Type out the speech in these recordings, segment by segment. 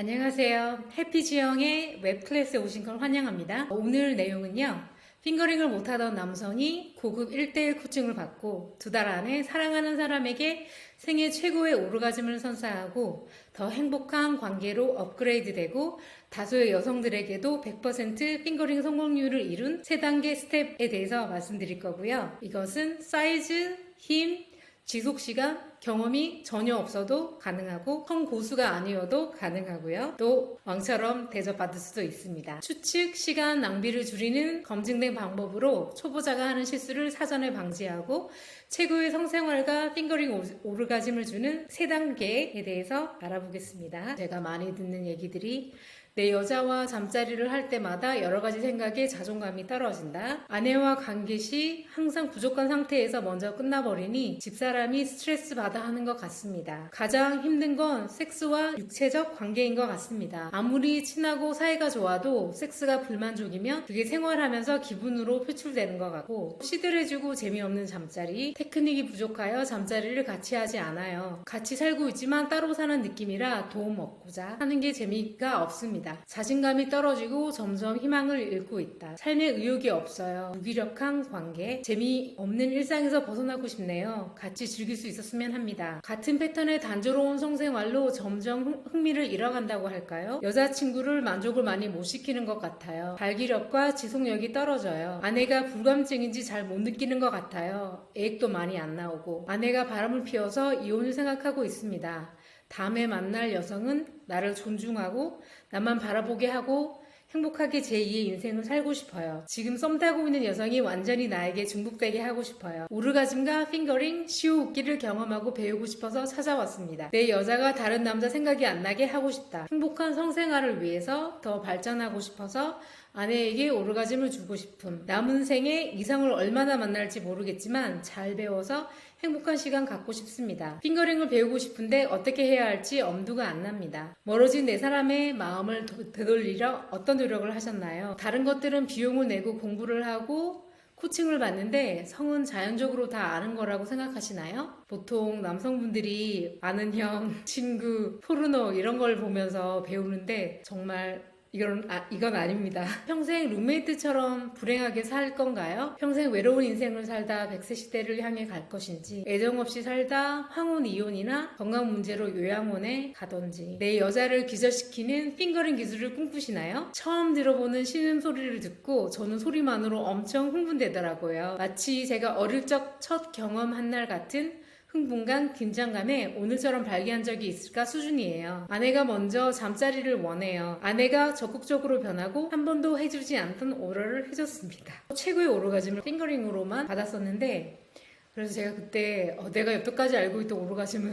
안녕하세요. 해피지영의 웹클래스에 오신 걸 환영합니다. 오늘 내용은요. 핑거링을 못하던 남성이 고급 1대1 코칭을 받고 2달 안에 사랑하는 사람에게 생애 최고의 오르가즘을 선사하고 더 행복한 관계로 업그레이드되고 다수의 여성들에게도 100% 핑거링 성공률을 이룬 3단계 스텝에 대해서 말씀드릴 거고요. 이것은 사이즈, 힘, 지속시간, 경험이 전혀 없어도 가능하고 성고수가 아니어도 가능하고요. 또 왕처럼 대접받을 수도 있습니다. 추측, 시간, 낭비를 줄이는 검증된 방법으로 초보자가 하는 실수를 사전에 방지하고 최고의 성생활과 핑거링 오르가즘을 주는 3단계에 대해서 알아보겠습니다. 제가 많이 듣는 얘기들이 내 여자와 잠자리를 할 때마다 여러 가지 생각에 자존감이 떨어진다. 아내와 관계 시 항상 부족한 상태에서 먼저 끝나버리니 집사람이 스트레스 받아 하는 것 같습니다. 가장 힘든 건 섹스와 육체적 관계인 것 같습니다. 아무리 친하고 사이가 좋아도 섹스가 불만족이면 그게 생활하면서 기분으로 표출되는 것 같고 시들해지고 재미없는 잠자리, 테크닉이 부족하여 잠자리를 같이 하지 않아요. 같이 살고 있지만 따로 사는 느낌이라 도움 얻고자 하는 게 재미가 없습니다. 자신감이 떨어지고 점점 희망을 잃고 있다. 삶에 의욕이 없어요. 무기력한 관계, 재미없는 일상에서 벗어나고 싶네요. 같이 즐길 수 있었으면 합니다. 같은 패턴의 단조로운 성생활로 점점 흥미를 잃어간다고 할까요? 여자친구를 만족을 많이 못 시키는 것 같아요. 발기력과 지속력이 떨어져요. 아내가 불감증인지 잘 못 느끼는 것 같아요. 애액도 많이 안 나오고 아내가 바람을 피워서 이혼을 생각하고 있습니다. 다음에 만날 여성은 나를 존중하고 나만 바라보게 하고 행복하게 제2의 인생을 살고 싶어요. 지금 썸 타고 있는 여성이 완전히 나에게 중독되게 하고 싶어요. 오르가즘과 핑거링, 시호흡기를 경험하고 배우고 싶어서 찾아왔습니다. 내 여자가 다른 남자 생각이 안 나게 하고 싶다. 행복한 성생활을 위해서 더 발전하고 싶어서 아내에게 오르가즘을 주고 싶음. 남은 생에 이성을 얼마나 만날지 모르겠지만 잘 배워서 행복한 시간 갖고 싶습니다. 핑거링을 배우고 싶은데 어떻게 해야 할지 엄두가 안 납니다. 멀어진 내 사람의 마음을 되돌리려 어떤 노력을 하셨나요? 다른 것들은 비용을 내고 공부를 하고 코칭을 받는데 성은 자연적으로 다 아는 거라고 생각하시나요? 보통 남성분들이 아는 형, 친구, 포르노 이런 걸 보면서 배우는데 정말 이건 아닙니다. 평생 룸메이트처럼 불행하게 살 건가요? 평생 외로운 인생을 살다 100세 시대를 향해 갈 것인지 애정 없이 살다 황혼 이혼이나 건강 문제로 요양원에 가던지 내 여자를 기절시키는 핑거링 기술을 꿈꾸시나요? 처음 들어보는 신음소리를 듣고 저는 소리만으로 엄청 흥분되더라고요. 마치 제가 어릴 적 첫 경험한 날 같은 흥분감, 긴장감에 오늘처럼 발기한 적이 있을까 수준이에요. 아내가 먼저 잠자리를 원해요. 아내가 적극적으로 변하고 한 번도 해주지 않던 오러를 해줬습니다. 최고의 오르가즘을 핑거링으로만 받았었는데 그래서 제가 그때 내가 여태까지 알고 있던 오르가즘은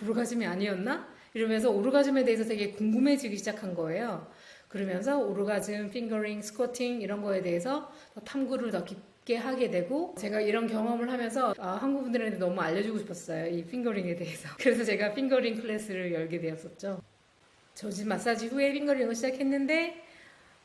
오르가즘이 아니었나? 이러면서 오르가즘에 대해서 되게 궁금해지기 시작한 거예요. 그러면서 오르가즘, 핑거링, 스쿼팅 이런 거에 대해서 탐구를 더 깊게 하게 되고 제가 이런 경험을 하면서 한국 분들한테 너무 알려주고 싶었어요. 이 핑거링에 대해서. 그래서 제가 핑거링 클래스를 열게 되었었죠. 저집 마사지 후에 핑거링을 시작했는데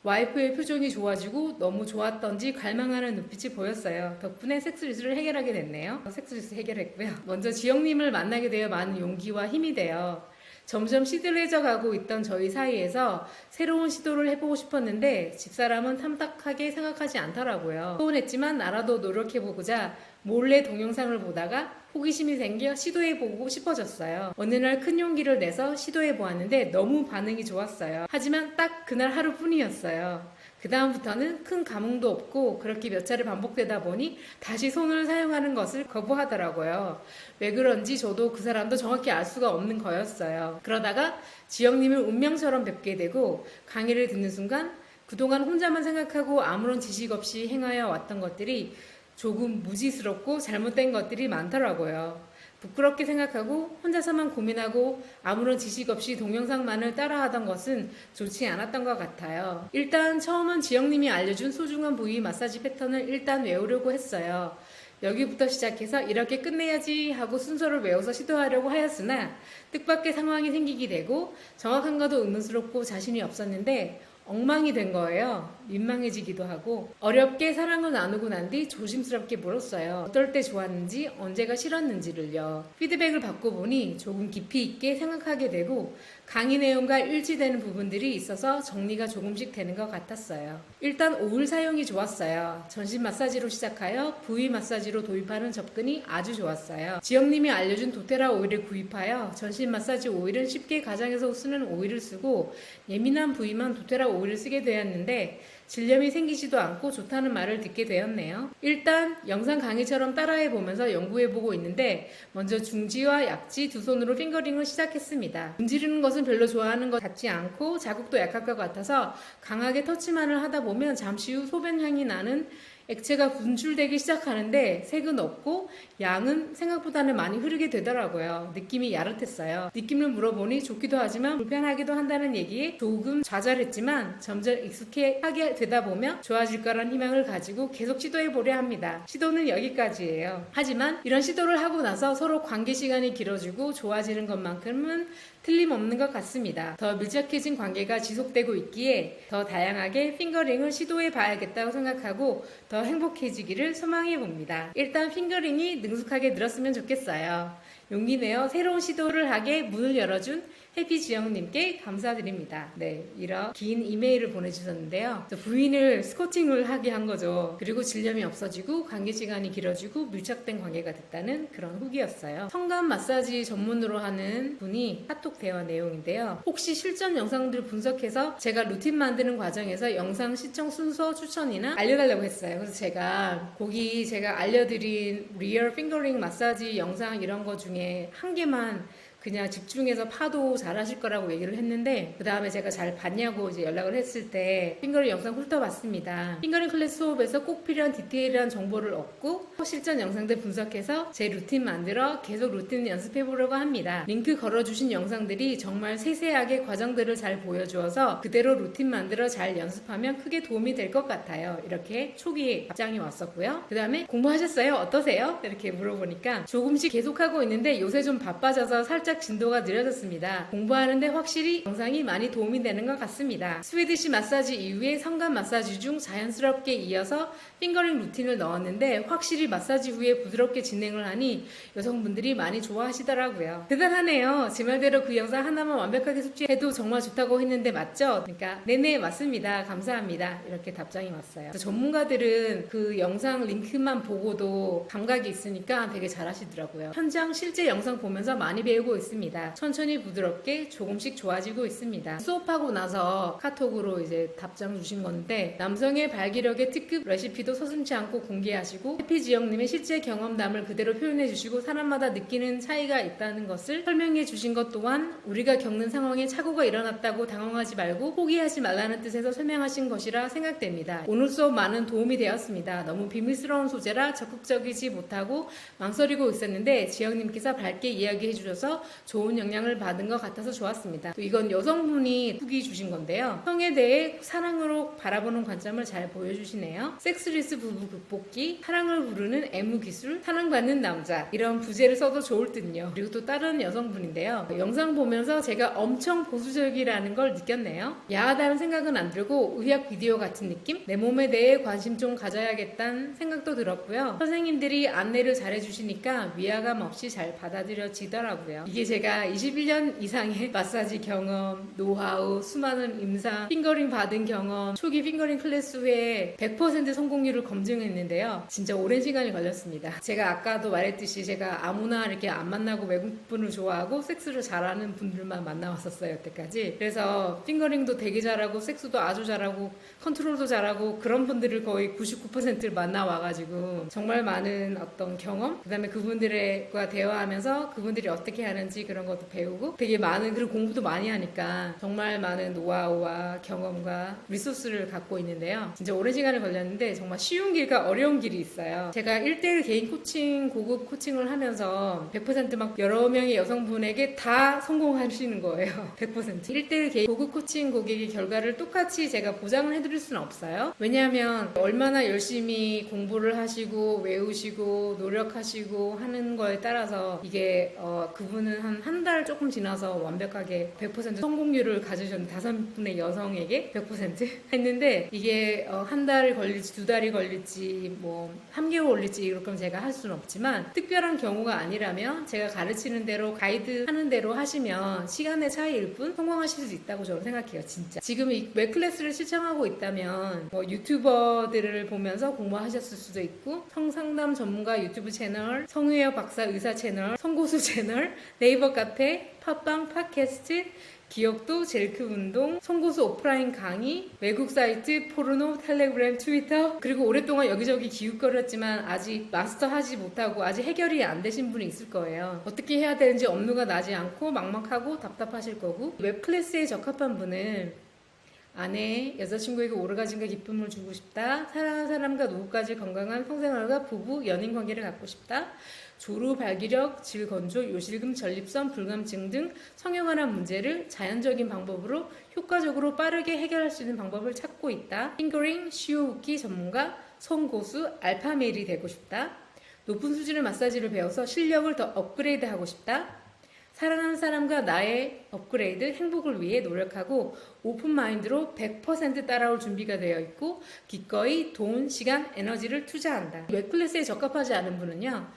와이프의 표정이 좋아지고 너무 좋았던지 갈망하는 눈빛이 보였어요. 덕분에 섹스 이슈를 해결하게 됐네요. 섹스 이슈 해결했고요. 먼저 지영님을 만나게 되어 많은 용기와 힘이 돼요. 점점 시들해져 가고 있던 저희 사이에서 새로운 시도를 해보고 싶었는데 집사람은 탐탁하게 생각하지 않더라고요. 서운했지만 나라도 노력해보고자 몰래 동영상을 보다가 호기심이 생겨 시도해보고 싶어졌어요. 어느 날 큰 용기를 내서 시도해보았는데 너무 반응이 좋았어요. 하지만 딱 그날 하루뿐이었어요. 그 다음부터는 큰 감흥도 없고 그렇게 몇 차례 반복되다 보니 다시 손을 사용하는 것을 거부하더라고요. 왜 그런지 저도 그 사람도 정확히 알 수가 없는 거였어요. 그러다가 지영님을 운명처럼 뵙게 되고 강의를 듣는 순간 그동안 혼자만 생각하고 아무런 지식 없이 행하여 왔던 것들이 조금 무지스럽고 잘못된 것들이 많더라고요. 부끄럽게 생각하고 혼자서만 고민하고 아무런 지식 없이 동영상만을 따라하던 것은 좋지 않았던 것 같아요. 일단 처음은 지영님이 알려준 소중한 부위 마사지 패턴을 일단 외우려고 했어요. 여기부터 시작해서 이렇게 끝내야지 하고 순서를 외워서 시도하려고 하였으나 뜻밖의 상황이 생기게 되고 정확한 것도 의문스럽고 자신이 없었는데 엉망이 된 거예요. 민망해지기도 하고 어렵게 사랑을 나누고 난 뒤 조심스럽게 물었어요. 어떨 때 좋았는지 언제가 싫었는지를요. 피드백을 받고 보니 조금 깊이 있게 생각하게 되고 강의 내용과 일치되는 부분들이 있어서 정리가 조금씩 되는 것 같았어요. 일단 오일 사용이 좋았어요. 전신 마사지로 시작하여 부위 마사지로 도입하는 접근이 아주 좋았어요. 지영님이 알려준 도테라 오일을 구입하여 전신 마사지 오일은 쉽게 가정에서 쓰는 오일을 쓰고 예민한 부위만 도테라 오일을 쓰게 되었는데 질염이 생기지도 않고 좋다는 말을 듣게 되었네요. 일단 영상 강의처럼 따라해보면서 연구해보고 있는데 먼저 중지와 약지 두 손으로 핑거링을 시작했습니다. 문지르는 것은 별로 좋아하는 것 같지 않고 자극도 약할 것 같아서 강하게 터치만을 하다 보면 잠시 후 소변 향이 나는 액체가 분출되기 시작하는데 색은 없고 양은 생각보다는 많이 흐르게 되더라고요. 느낌이 야릇했어요. 느낌을 물어보니 좋기도 하지만 불편하기도 한다는 얘기에 조금 좌절했지만 점점 익숙하게 되다 보면 좋아질 거란 희망을 가지고 계속 시도해보려 합니다. 시도는 여기까지예요. 하지만 이런 시도를 하고 나서 서로 관계 시간이 길어지고 좋아지는 것만큼은 틀림없는 것 같습니다. 더 밀접해진 관계가 지속되고 있기에 더 다양하게 핑거링을 시도해 봐야겠다고 생각하고 더 행복해지기를 소망해 봅니다. 일단 핑거링이 능숙하게 늘었으면 좋겠어요. 용기 내어 새로운 시도를 하게 문을 열어준 해피지영님께 감사드립니다. 네, 이런 긴 이메일을 보내주셨는데요. 부인을 스코칭을 하게 한 거죠. 그리고 질염이 없어지고 관계 시간이 길어지고 밀착된 관계가 됐다는 그런 후기였어요. 성감 마사지 전문으로 하는 분이 카톡 대화 내용인데요. 혹시 실전 영상들 분석해서 제가 루틴 만드는 과정에서 영상 시청 순서 추천이나 알려달라고 했어요. 그래서 제가 거기 제가 알려드린 리얼 핑거링 마사지 영상 이런 거 중에 한 개만 그냥 집중해서 파도 잘하실 거라고 얘기를 했는데 그 다음에 제가 잘 봤냐고 이제 연락을 했을 때 핑거링 영상 훑어봤습니다. 핑거링 클래스 수업에서 꼭 필요한 디테일한 정보를 얻고 실전 영상들 분석해서 제 루틴 만들어 계속 루틴 연습해 보려고 합니다. 링크 걸어주신 영상들이 정말 세세하게 과정들을 잘 보여주어서 그대로 루틴 만들어 잘 연습하면 크게 도움이 될 것 같아요. 이렇게 초기에 답장이 왔었고요. 그 다음에 공부하셨어요? 어떠세요? 이렇게 물어보니까 조금씩 계속하고 있는데 요새 좀 바빠져서 살짝 진도가 느려졌습니다. 공부하는데 확실히 영상이 많이 도움이 되는 것 같습니다. 스위디시 마사지 이후에 성감 마사지 중 자연스럽게 이어서 핑거링 루틴을 넣었는데 확실히 마사지 후에 부드럽게 진행을 하니 여성분들이 많이 좋아하시더라고요. 대단하네요. 제 말대로 그 영상 하나만 완벽하게 숙지해도 정말 좋다고 했는데 맞죠? 그러니까 네네 맞습니다. 감사합니다. 이렇게 답장이 왔어요. 전문가들은 그 영상 링크만 보고도 감각이 있으니까 되게 잘하시더라고요. 현장 실제 영상 보면서 많이 배우고 있습니다. 천천히 부드럽게 조금씩 좋아지고 있습니다. 수업하고 나서 카톡으로 이제 답장 주신 건데 남성의 발기력의 특급 레시피도 서슴지 않고 공개하시고 해피지영님의 실제 경험담을 그대로 표현해 주시고 사람마다 느끼는 차이가 있다는 것을 설명해 주신 것 또한 우리가 겪는 상황에 착오가 일어났다고 당황하지 말고 포기하지 말라는 뜻에서 설명하신 것이라 생각됩니다. 오늘 수업 많은 도움이 되었습니다. 너무 비밀스러운 소재라 적극적이지 못하고 망설이고 있었는데 지영님께서 밝게 이야기해 주셔서 좋은 영향을 받은 것 같아서 좋았습니다. 또 이건 여성분이 후기 주신 건데요. 성에 대해 사랑으로 바라보는 관점을 잘 보여주시네요. 섹스리스 부부 극복기, 사랑을 부르는 애무 기술, 사랑받는 남자 이런 부제를 써도 좋을 듯요. 그리고 또 다른 여성분인데요. 영상 보면서 제가 엄청 보수적이라는 걸 느꼈네요. 야하다는 생각은 안 들고 의학 비디오 같은 느낌? 내 몸에 대해 관심 좀 가져야겠다는 생각도 들었고요. 선생님들이 안내를 잘해주시니까 위화감 없이 잘 받아들여지더라고요. 이게 제가 21년 이상의 마사지 경험, 노하우, 수많은 임상, 핑거링 받은 경험, 초기 핑거링 클래스 후에 100% 성공률을 검증했는데요. 진짜 오랜 시간이 걸렸습니다. 제가 아까도 말했듯이 제가 아무나 이렇게 안 만나고 외국분을 좋아하고 섹스를 잘하는 분들만 만나왔었어요, 여태까지. 그래서 핑거링도 되게 잘하고 섹스도 아주 잘하고 컨트롤도 잘하고 그런 분들을 거의 99%를 만나와가지고 정말 많은 어떤 경험, 그 다음에 그분들과 대화하면서 그분들이 어떻게 하는지 그런 것도 배우고 되게 많은, 그리고 공부도 많이 하니까 정말 많은 노하우와 경험과 리소스를 갖고 있는데요. 진짜 오랜 시간이 걸렸는데 정말 쉬운 길과 어려운 길이 있어요. 제가 1대1 개인 코칭, 고급 코칭을 하면서 100%막 여러 명의 여성분에게 다 성공하시는 거예요. 100%. 1대1 개인 고급 코칭 고객의 결과를 똑같이 제가 보장을 해드릴 수는 없어요. 왜냐하면 얼마나 열심히 공부를 하시고 외우시고 노력하시고 하는 거에 따라서 이게 그분은 분은 한 달 조금 지나서 완벽하게 100% 성공률을 가지셨는데 5분의 여성에게 100% 했는데 이게 한 달 걸릴지 2달이 걸릴지 뭐 3개월 걸릴지 이렇게 제가 할 수는 없지만 특별한 경우가 아니라면 제가 가르치는 대로 가이드 하는 대로 하시면 시간의 차이일 뿐 성공하실 수 있다고 저는 생각해요. 진짜 지금 이 웹클래스를 실천하고 있다면 뭐 유튜버들을 보면서 공부하셨을 수도 있고 성상담 전문가 유튜브 채널, 성유여 박사 의사 채널, 성고수 채널, 네이버 카페, 팟빵, 팟캐스트, 기억도, 젤크 운동, 송고수 오프라인 강의, 외국 사이트, 포르노, 텔레그램, 트위터, 그리고 오랫동안 여기저기 기웃거렸지만 아직 마스터하지 못하고 아직 해결이 안 되신 분이 있을 거예요. 어떻게 해야 되는지 업무가 나지 않고 막막하고 답답하실 거고, 웹클래스에 적합한 분은 아내, 여자친구에게 오르가즘과 기쁨을 주고 싶다. 사랑하는 사람과 노후까지 건강한 성생활과 부부, 연인 관계를 갖고 싶다. 조루, 발기력, 질, 건조, 요실금, 전립선, 불감증 등 성에 관한 문제를 자연적인 방법으로 효과적으로 빠르게 해결할 수 있는 방법을 찾고 있다. 핑거링, 쉬어웃기 전문가, 성고수, 알파메일이 되고 싶다. 높은 수준의 마사지를 배워서 실력을 더 업그레이드하고 싶다. 사랑하는 사람과 나의 업그레이드, 행복을 위해 노력하고 오픈 마인드로 100% 따라올 준비가 되어 있고 기꺼이 돈, 시간, 에너지를 투자한다. 웹클래스에 적합하지 않은 분은요.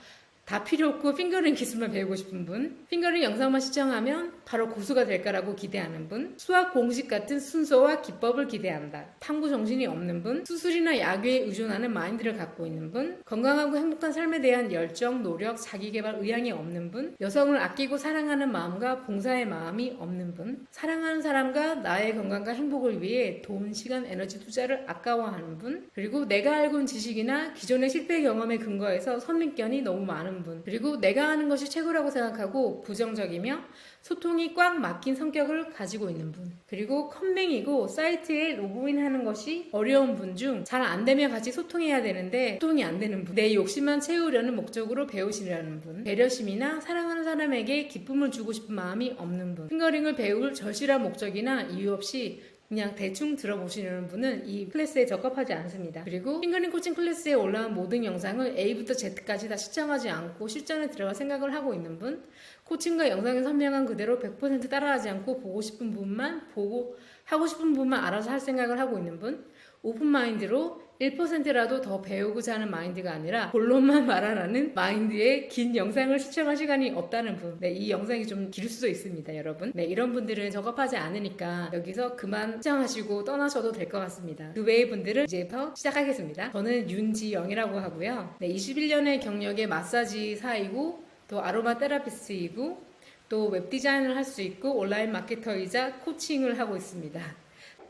다 필요 없고 핑거링 기술만 배우고 싶은 분, 핑거링 영상만 시청하면 바로 고수가 될까라고 기대하는 분, 수학 공식 같은 순서와 기법을 기대한다. 탐구 정신이 없는 분, 수술이나 약에 의존하는 마인드를 갖고 있는 분, 건강하고 행복한 삶에 대한 열정, 노력, 자기개발 의향이 없는 분, 여성을 아끼고 사랑하는 마음과 봉사의 마음이 없는 분, 사랑하는 사람과 나의 건강과 행복을 위해 돈, 시간, 에너지 투자를 아까워하는 분, 그리고 내가 알고 있는 지식이나 기존의 실패 경험에 근거해서 선입견이 너무 많은 분, 그리고 내가 하는 것이 최고라고 생각하고 부정적이며 소통이 꽉 막힌 성격을 가지고 있는 분, 그리고 컴맹이고 사이트에 로그인하는 것이 어려운 분 중 잘 안 되면 같이 소통해야 되는데 소통이 안 되는 분, 내 욕심만 채우려는 목적으로 배우시려는 분, 배려심이나 사랑하는 사람에게 기쁨을 주고 싶은 마음이 없는 분, 핑거링을 배울 절실한 목적이나 이유 없이 그냥 대충 들어보시는 분은 이 클래스에 적합하지 않습니다. 그리고 핑거링 코칭 클래스에 올라온 모든 영상을 A부터 Z까지 다 시청하지 않고 실전에 들어갈 생각을 하고 있는 분, 코칭과 영상에 선명한 그대로 100% 따라하지 않고 보고 싶은 부분만 보고 하고 싶은 부분만 알아서 할 생각을 하고 있는 분, 오픈 마인드로 1%라도 더 배우고자 하는 마인드가 아니라 본론만 말하라는 마인드의 긴 영상을 시청할 시간이 없다는 분. 네, 이 영상이 좀 길 수도 있습니다, 여러분. 네, 이런 분들은 적합하지 않으니까 여기서 그만 시청하시고 떠나셔도 될 것 같습니다. 그 외의 분들은 이제부터 시작하겠습니다. 저는 윤지영이라고 하고요. 네, 21년의 경력의 마사지사이고 또 아로마 테라피스트이고 또 웹디자인을 할 수 있고 온라인 마케터이자 코칭을 하고 있습니다.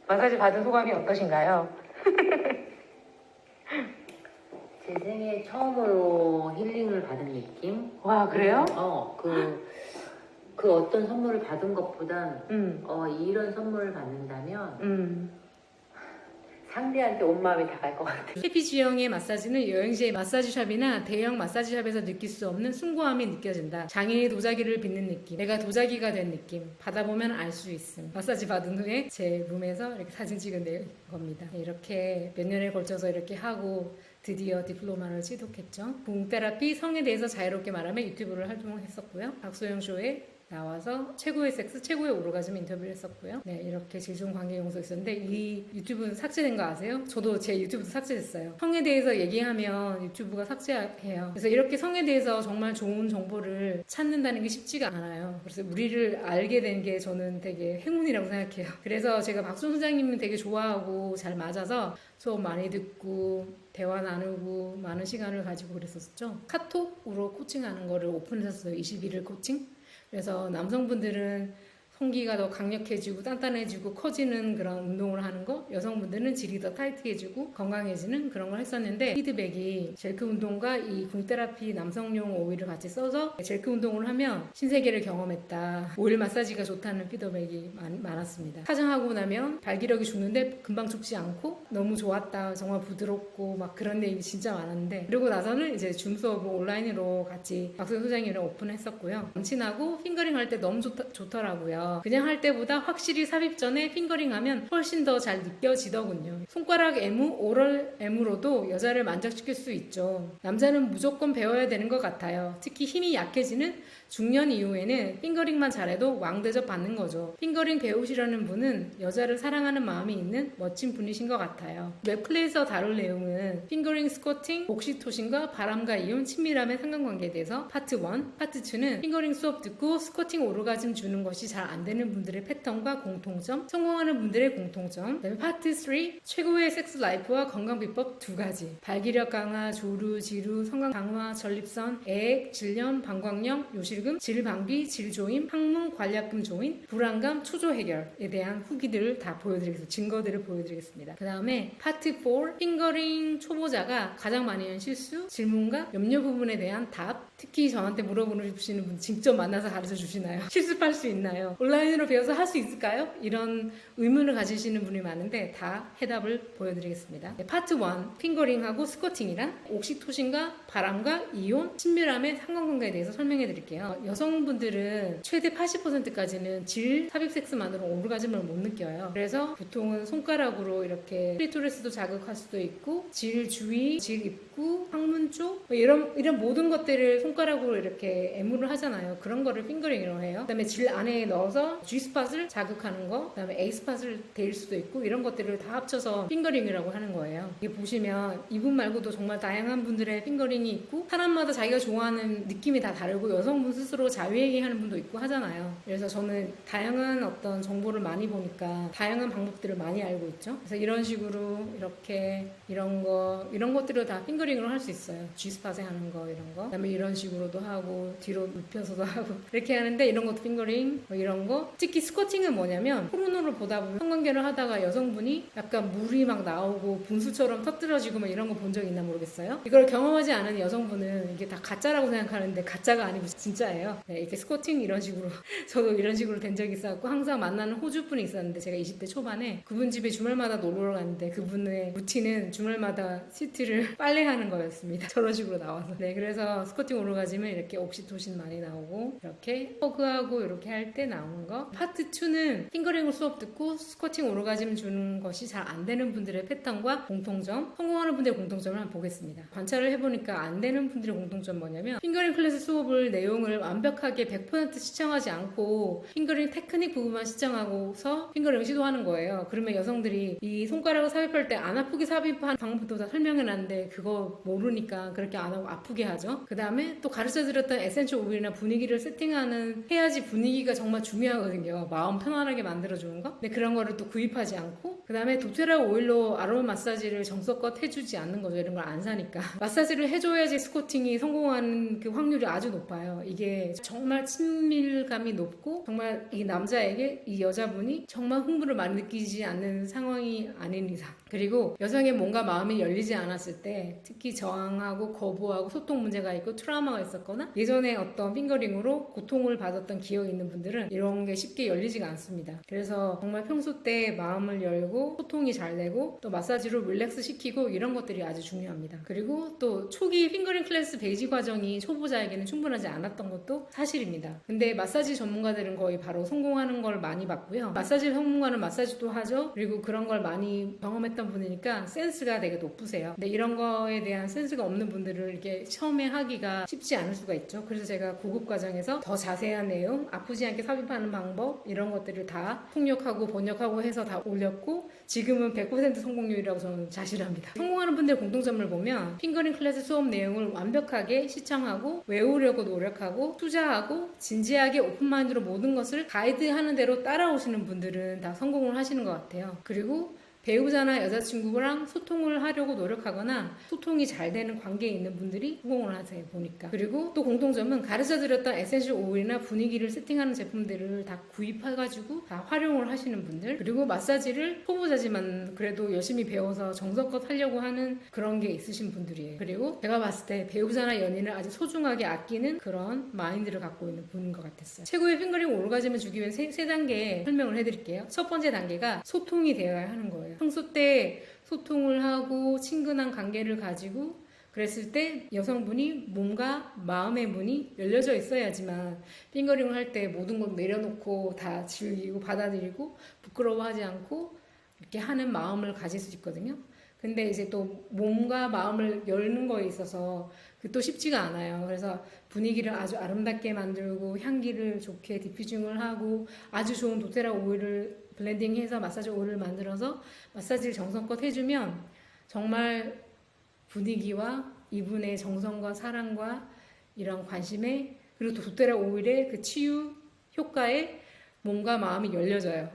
마사지 받은 소감이 어떠신가요? 제 생애 처음으로 힐링을 받은 느낌? 와, 그래요? 그 어떤 선물을 받은 것보단 이런 선물을 받는다면 상대한테 온 마음이 다 갈 것 같아요. 해피지영의 마사지는 여행지의 마사지샵이나 대형 마사지샵에서 느낄 수 없는 숭고함이 느껴진다. 장인의 도자기를 빚는 느낌, 내가 도자기가 된 느낌, 받아보면 알 수 있음. 마사지 받은 후에 제 룸에서 이렇게 사진 찍은 겁니다. 이렇게 몇 년에 걸쳐서 이렇게 하고 드디어 디플로마를 취득했죠. 붕테라피, 성에 대해서 자유롭게 말하면 유튜브를 활동했었고요. 박소영 쇼에 나와서 최고의 섹스, 최고의 오르가즘 인터뷰를 했었고요. 네, 이렇게 질종 관계 용서 있었는데 이 유튜브는 삭제된 거 아세요? 저도 제 유튜브도 삭제됐어요. 성에 대해서 얘기하면 유튜브가 삭제해요. 그래서 이렇게 성에 대해서 정말 좋은 정보를 찾는다는 게 쉽지가 않아요. 그래서 우리를 알게 된 게 저는 되게 행운이라고 생각해요. 그래서 제가 박순 소장님은 되게 좋아하고 잘 맞아서 수업 많이 듣고 대화 나누고 많은 시간을 가지고 그랬었죠. 카톡으로 코칭하는 거를 오픈했었어요. 21일 코칭. 그래서 남성분들은 성기가 더 강력해지고 단단해지고 커지는 그런 운동을 하는 거, 여성분들은 질이 더 타이트해지고 건강해지는 그런 걸 했었는데 피드백이 젤크 운동과 이 궁테라피 남성용 오일을 같이 써서 젤크 운동을 하면 신세계를 경험했다. 오일 마사지가 좋다는 피드백이 많았습니다. 사정하고 나면 발기력이 죽는데 금방 죽지 않고 너무 좋았다. 정말 부드럽고 막 그런 얘기 진짜 많았는데 그리고 나서는 이제 줌 수업을 온라인으로 같이 박소영 소장님이랑 오픈했었고요. 남친하고 핑거링 할 때 너무 좋더라고요. 그래서 그냥 할 때보다 확실히 삽입 전에 핑거링하면 훨씬 더 잘 느껴지더군요. 손가락 애무, 오럴 애무로도 여자를 만족시킬 수 있죠. 남자는 무조건 배워야 되는 것 같아요. 특히 힘이 약해지는 중년 이후에는 핑거링만 잘해도 왕대접 받는 거죠. 핑거링 배우시려는 분은 여자를 사랑하는 마음이 있는 멋진 분이신 것 같아요. 웹플레이에서 다룰 내용은 핑거링, 스쿼팅, 옥시토신과 바람과 이온, 친밀함의 상관관계에 대해서 파트 1, 파트 2는 핑거링 수업 듣고 스쿼팅 오르가즘 주는 것이 잘 안 되는 분들의 패턴과 공통점, 성공하는 분들의 공통점. 그다음에 파트 3, 최고의 섹스 라이프와 건강 비법 2가지. 발기력 강화, 조루, 지루, 성강 강화, 전립선, 애액, 질염, 방광염, 요실금, 질방비, 질조임, 항문, 관략금 조인, 불안감, 초조 해결에 대한 후기들을 다 보여드리겠습니다. 증거들을 보여드리겠습니다. 그 다음에 파트 4, 핑거링 초보자가 가장 많이 하는 실수, 질문과 염려 부분에 대한 답. 특히 저한테 물어보시는 분 직접 만나서 가르쳐 주시나요? 실습할 수 있나요? 온라인으로 배워서 할 수 있을까요? 이런 의문을 가지시는 분이 많은데 다 해답을 보여드리겠습니다. 네, 파트 1, 핑거링하고 스쿼팅이란 옥시토신과 바람과 이온, 친밀함의 상관관계에 대해서 설명해 드릴게요. 여성분들은 최대 80%까지는 질 삽입 섹스만으로 오르가즘을 못 느껴요. 그래서 보통은 손가락으로 이렇게 클리토리스도 자극할 수도 있고 질 주위, 질 입구, 항문 쪽 이런 모든 것들을 손가락으로 이렇게 애무를 하잖아요. 그런 거를 핑거링이라고 해요. 그다음에 질 안에 넣어서 G스팟을 자극하는 거, 그다음에 A스팟을 대일 수도 있고 이런 것들을 다 합쳐서 핑거링이라고 하는 거예요. 이게 보시면 이분 말고도 정말 다양한 분들의 핑거링이 있고 사람마다 자기가 좋아하는 느낌이 다 다르고 여성분 스스로 자유얘기하는 분도 있고 하잖아요. 그래서 저는 다양한 어떤 정보를 많이 보니까 다양한 방법들을 많이 알고 있죠. 그래서 이런 식으로 이렇게 이런 것들을 다 핑거링으로 할 수 있어요. G스팟에 하는 거 이런 거. 그다음에 이런 식으로도 하고 뒤로 눕혀서도 하고 이렇게 하는데 이런 것도 핑거링 이런 거. 특히 스쿼팅은 뭐냐면 포르노를 보다 보면 성관계를 하다가 여성분이 약간 물이 막 나오고 분수처럼 터뜨려지고 막 이런 거 본 적 있나 모르겠어요. 이걸 경험하지 않은 여성분은 이게 다 가짜라고 생각하는데 가짜가 아니고 진짜예요. 네, 이렇게 스쿼팅 이런 식으로 저도 이런 식으로 된 적이 있었고 항상 만나는 호주 분이 있었는데 제가 20대 초반에 그분 집에 주말마다 놀러 갔는데 그분의 루틴은 주말마다 시트를 빨래하는 거였습니다. 저런 식으로 나와서. 네, 그래서 스쿼팅 오르가즘은 이렇게 옥시토신 많이 나오고 이렇게 허그하고 이렇게 할 때 나오는 거. 파트 2는 핑거링으로 수업 듣고 스쿼팅 오르가즘 주는 것이 잘 안 되는 분들의 패턴과 공통점, 성공하는 분들의 공통점을 한번 보겠습니다. 관찰을 해보니까 안 되는 분들의 공통점 뭐냐면 핑거링 클래스 수업을 내용을 완벽하게 100% 시청하지 않고 핑거링 테크닉 부분만 시청하고서 핑거링을 시도하는 거예요. 그러면 여성들이 이 손가락을 삽입할 때 안 아프게 삽입하는 방법도 다 설명해놨는데 그거 모르니까 그렇게 안 하고 아프게 하죠. 그 다음에 또 가르쳐드렸던 에센셜 오일이나 분위기를 세팅하는 해야지 분위기가 정말 중요하거든요. 마음 편안하게 만들어주는 거. 근데 그런 거를 또 구입하지 않고 그 다음에 도테라 오일로 아로마 마사지를 정성껏 해주지 않는 거죠. 이런 걸 안 사니까. 마사지를 해줘야지 스쿼팅이 성공하는 그 확률이 아주 높아요. 이게 정말 친밀감이 높고 정말 이 남자에게 이 여자분이 정말 흥분을 많이 느끼지 않는 상황이 아닌 이상. 그리고 여성의 뭔가 마음이 열리지 않았을 때 특히 저항하고 거부하고 소통 문제가 있고 트라우마가 있었거나 예전에 어떤 핑거링으로 고통을 받았던 기억이 있는 분들은 이런 게 쉽게 열리지가 않습니다. 그래서 정말 평소 때 마음을 열고 소통이 잘 되고 또 마사지로 릴렉스 시키고 이런 것들이 아주 중요합니다. 그리고 또 초기 핑거링 클래스 베이지 과정이 초보자에게는 충분하지 않았던 것도 사실입니다. 근데 마사지 전문가들은 거의 바로 성공하는 걸 많이 봤고요. 마사지 전문가는 마사지도 하죠. 그리고 그런 걸 많이 경험했던 분이니까 센스가 되게 높으세요. 근데 이런 거에 대한 센스가 없는 분들을 이렇게 처음에 하기가 쉽지 않을 수가 있죠. 그래서 제가 고급 과정에서 더 자세한 내용, 아프지 않게 삽입하는 방법 이런 것들을 다 통역하고 번역하고 해서 다 올렸고 지금은 100% 성공률이라고 저는 자신합니다. 성공하는 분들의 공통점을 보면 핑거링 클래스 수업 내용을 완벽하게 시청하고 외우려고 노력하고 투자하고 진지하게 오픈마인드로 모든 것을 가이드하는 대로 따라오시는 분들은 다 성공을 하시는 것 같아요. 그리고 배우자나 여자친구랑 소통을 하려고 노력하거나 소통이 잘 되는 관계에 있는 분들이 성공을 하세요, 보니까. 그리고 또 공통점은 가르쳐드렸던 에센셜 오일이나 분위기를 세팅하는 제품들을 다 구입해가지고 다 활용을 하시는 분들. 그리고 마사지를 초보자지만 그래도 열심히 배워서 정성껏 하려고 하는 그런 게 있으신 분들이에요. 그리고 제가 봤을 때 배우자나 연인을 아주 소중하게 아끼는 그런 마인드를 갖고 있는 분인 것 같았어요. 최고의 핑거링 오르가즘을 주기 위해 세 단계 설명을 해드릴게요. 첫 번째 단계가 소통이 되어야 하는 거예요. 평소 때 소통을 하고 친근한 관계를 가지고 그랬을 때 여성분이 몸과 마음의 문이 열려져 있어야지만 핑거링을 할 때 모든 걸 내려놓고 다 즐기고 받아들이고 부끄러워하지 않고 이렇게 하는 마음을 가질 수 있거든요. 근데 이제 또 몸과 마음을 열는 거에 있어서 그것도 쉽지가 않아요. 그래서 분위기를 아주 아름답게 만들고 향기를 좋게 디퓨징을 하고 아주 좋은 도테라 오일을 블렌딩해서 마사지 오일을 만들어서 마사지를 정성껏 해주면 정말 분위기와 이분의 정성과 사랑과 이런 관심에 그리고 또 도테라 오일의 그 치유 효과에 몸과 마음이 열려져요.